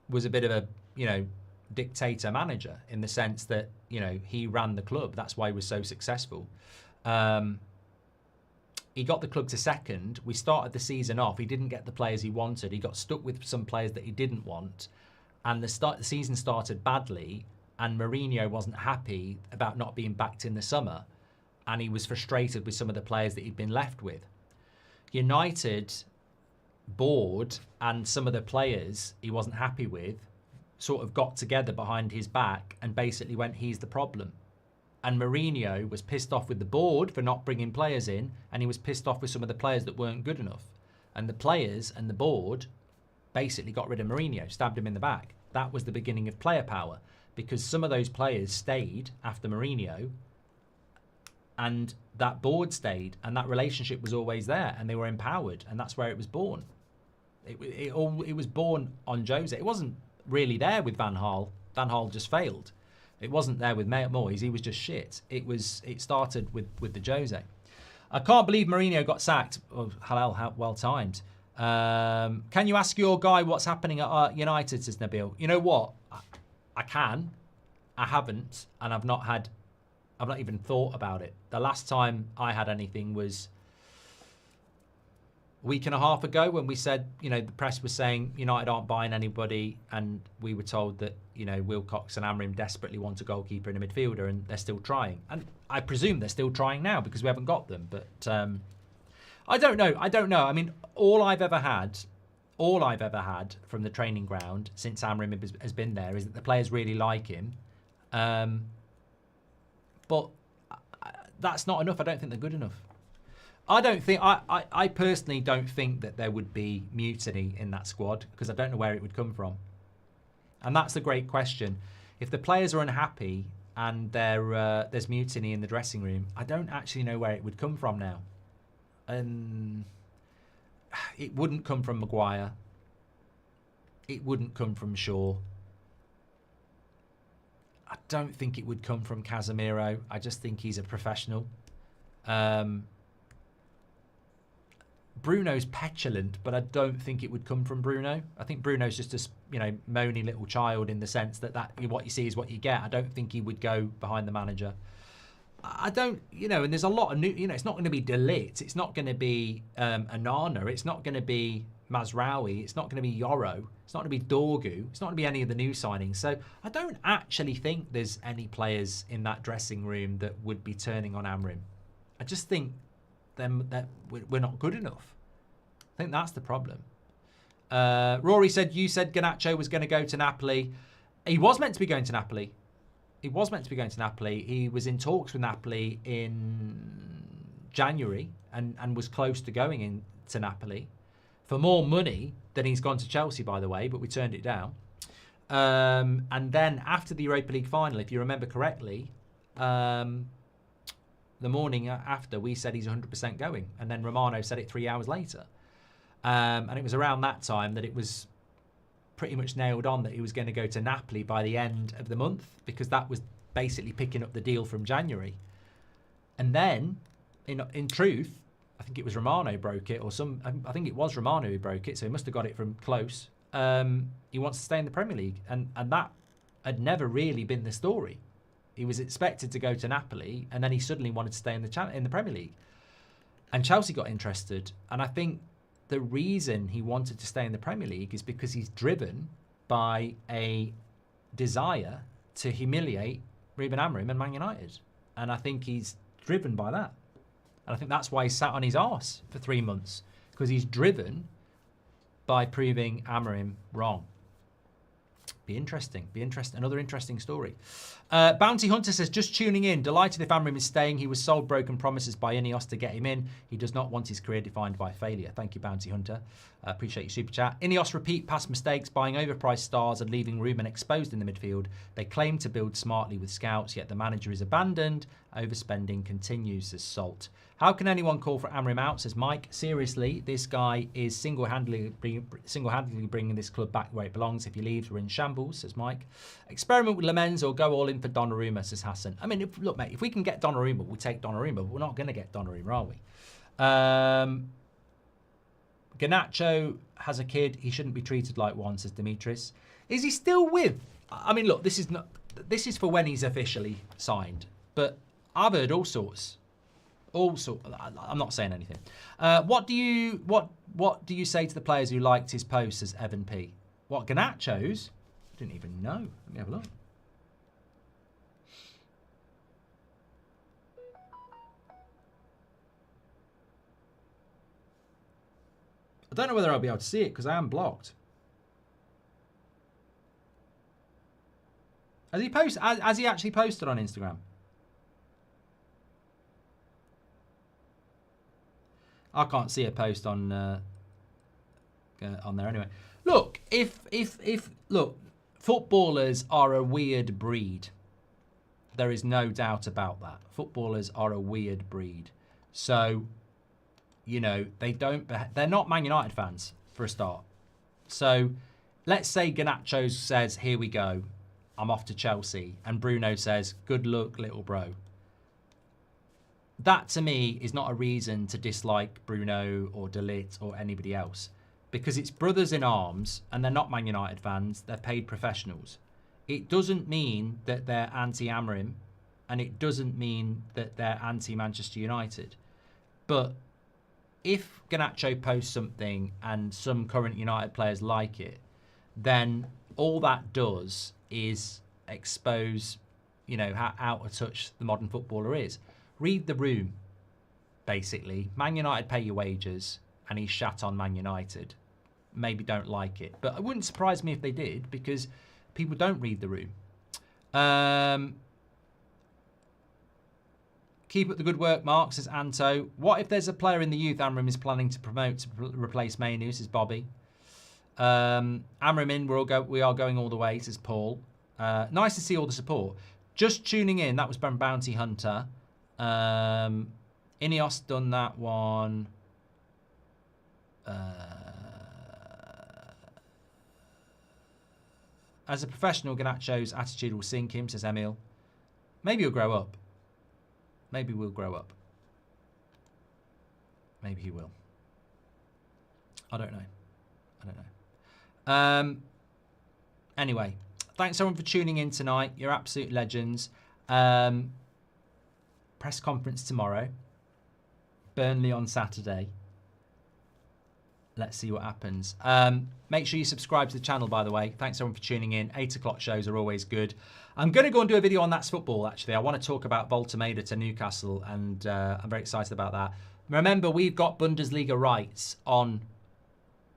was a bit of a, you know, dictator manager in the sense that, you know, he ran the club. That's why he was so successful. He got the club to second. We started the season off. He didn't get the players he wanted. He got stuck with some players that he didn't want. And the season started badly. And Mourinho wasn't happy about not being backed in the summer. And he was frustrated with some of the players that he'd been left with. United board and some of the players he wasn't happy with sort of got together behind his back and basically went, he's the problem. And Mourinho was pissed off with the board for not bringing players in, and he was pissed off with some of the players that weren't good enough. And the players and the board basically got rid of Mourinho, stabbed him in the back. That was the beginning of player power, because some of those players stayed after Mourinho, and that board stayed, and that relationship was always there, and they were empowered, and that's where it was born. It was born on Jose. It wasn't really there with Van Gaal. Van Gaal just failed. It wasn't there with Moyes. He was just shit. It started with the Jose. I can't believe Mourinho got sacked. Oh, how well timed. Can you ask your guy what's happening at United, says Nabil? You know what? I can. I haven't, and I've not even thought about it. The last time I had anything was a week and a half ago when we said, you know, the press was saying United aren't buying anybody, and we were told that, you know, Wilcox and Amorim desperately want a goalkeeper and a midfielder, and they're still trying. And I presume they're still trying now because we haven't got them. But I don't know. I mean, all I've ever had from the training ground since Amorim has been there is that the players really like him. But that's not enough. I don't think they're good enough. I personally don't think that there would be mutiny in that squad because I don't know where it would come from. And that's the great question. If the players are unhappy and there's mutiny in the dressing room, I don't actually know where it would come from now. It wouldn't come from Maguire. It wouldn't come from Shaw. I don't think it would come from Casemiro. I just think he's a professional. Bruno's petulant, but I don't think it would come from Bruno. I think Bruno's just a, you know, moany little child in the sense that what you see is what you get. I don't think he would go behind the manager. I don't, you know, and there's a lot of new, you know, it's not going to be De Ligt. It's not going to be Anana. It's not going to be Mazraoui. It's not going to be Yoro. It's not going to be Dorgu. It's not going to be any of the new signings. So I don't actually think there's any players in that dressing room that would be turning on Amorim. I just think that we're not good enough. I think that's the problem. Rory said, you said Garnacho was going to go to Napoli. He was meant to be going to Napoli. He was meant to be going to Napoli. He was in talks with Napoli in January and was close to going into Napoli for more money than he's gone to Chelsea, by the way, but we turned it down. And then after the Europa League final, if you remember correctly, the morning after, we said he's 100% going. And then Romano said it 3 hours later. And it was around that time that it was pretty much nailed on that he was going to go to Napoli by the end of the month, because that was basically picking up the deal from January. And then, in truth, I think it was Romano broke it, or I think it was Romano who broke it, so he must have got it from close. He wants to stay in the Premier League, and that had never really been the story. He was expected to go to Napoli, and then he suddenly wanted to stay in the Premier League. And Chelsea got interested, and I think the reason he wanted to stay in the Premier League is because he's driven by a desire to humiliate Ruben Amorim and Man United. And I think he's driven by that. And I think that's why he sat on his arse for 3 months, because he's driven by proving Amorim wrong. Be interesting. Another interesting story. Bounty Hunter says, just tuning in. Delighted if Amorim is staying. He was sold broken promises by Ineos to get him in. He does not want his career defined by failure. Thank you, Bounty Hunter. Appreciate your super chat. Ineos repeat past mistakes, buying overpriced stars and leaving Ruben exposed in the midfield. They claim to build smartly with scouts, yet the manager is abandoned. Overspending continues, says Salt. How can anyone call for Amorim out, says Mike. Seriously, this guy is single-handedly bringing this club back where it belongs. If he leaves, we're in shambles, says Mike. Experiment with Lamens or go all in for Donnarumma, says Hassan. I mean, look, mate, if we can get Donnarumma, we'll take Donnarumma, but we're not going to get Donnarumma, are we? Garnacho has a kid. He shouldn't be treated like one, says Dimitris. Is he still with? I mean, look, this is for when he's officially signed, but I've heard all sorts. I'm not saying anything. What do you say to the players who liked his post, says Evan P? What, Garnacho's? I didn't even know. Let me have a look. I don't know whether I'll be able to see it because I am blocked. Has he actually posted on Instagram? I can't see a post on there anyway. Look, look, footballers are a weird breed. There is no doubt about that. Footballers are a weird breed. So, you know, they're not Man United fans for a start. So, let's say Garnacho says, "Here we go. I'm off to Chelsea," and Bruno says, "Good luck, little bro." That, to me, is not a reason to dislike Bruno or De Ligt or anybody else. Because it's brothers in arms, and they're not Man United fans. They're paid professionals. It doesn't mean that they're anti-Amorim, and it doesn't mean that they're anti-Manchester United. But if Garnacho posts something and some current United players like it, then all that does is expose, you know, how out of touch the modern footballer is. Read the room, basically. Man United pay your wages, and he's shat on Man United. Maybe don't like it. But it wouldn't surprise me if they did, because people don't read the room. Keep up the good work, Mark, says Anto. What if there's a player in the youth Amorim is planning to promote to replace Mainoo, says Bobby. Amorim in, we are going all the way, says Paul. Nice to see all the support. Just tuning in, that was from Bounty Hunter. Ineos done that one. As a professional, Garnacho's attitude will sink him, says Emil. Maybe he'll grow up. Maybe we'll grow up. Maybe he will. I don't know. Anyway, thanks everyone for tuning in tonight. You're absolute legends. Press conference tomorrow. Burnley on Saturday. Let's see what happens. Make sure you subscribe to the channel, by the way. Thanks everyone for tuning in. 8 o'clock shows are always good. I'm going to go and do a video on That's Football, actually. I want to talk about Volta to Newcastle, and I'm very excited about that. Remember, we've got Bundesliga rights on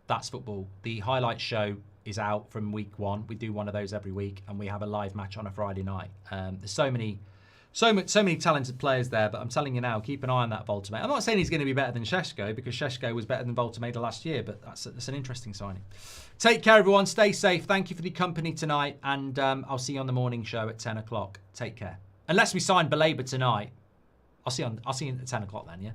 That's Football. The highlight show is out from week 1. We do one of those every week, and we have a live match on a Friday night. There's so many talented players there, but I'm telling you now, keep an eye on that Volta. I'm not saying he's going to be better than Šeško, because Šeško was better than Volta last year, but that's an interesting signing. Take care, everyone. Stay safe. Thank you for the company tonight, and I'll see you on the morning show at 10 o'clock. Take care. Unless we sign Baleba tonight, I'll see you at 10 o'clock then, yeah?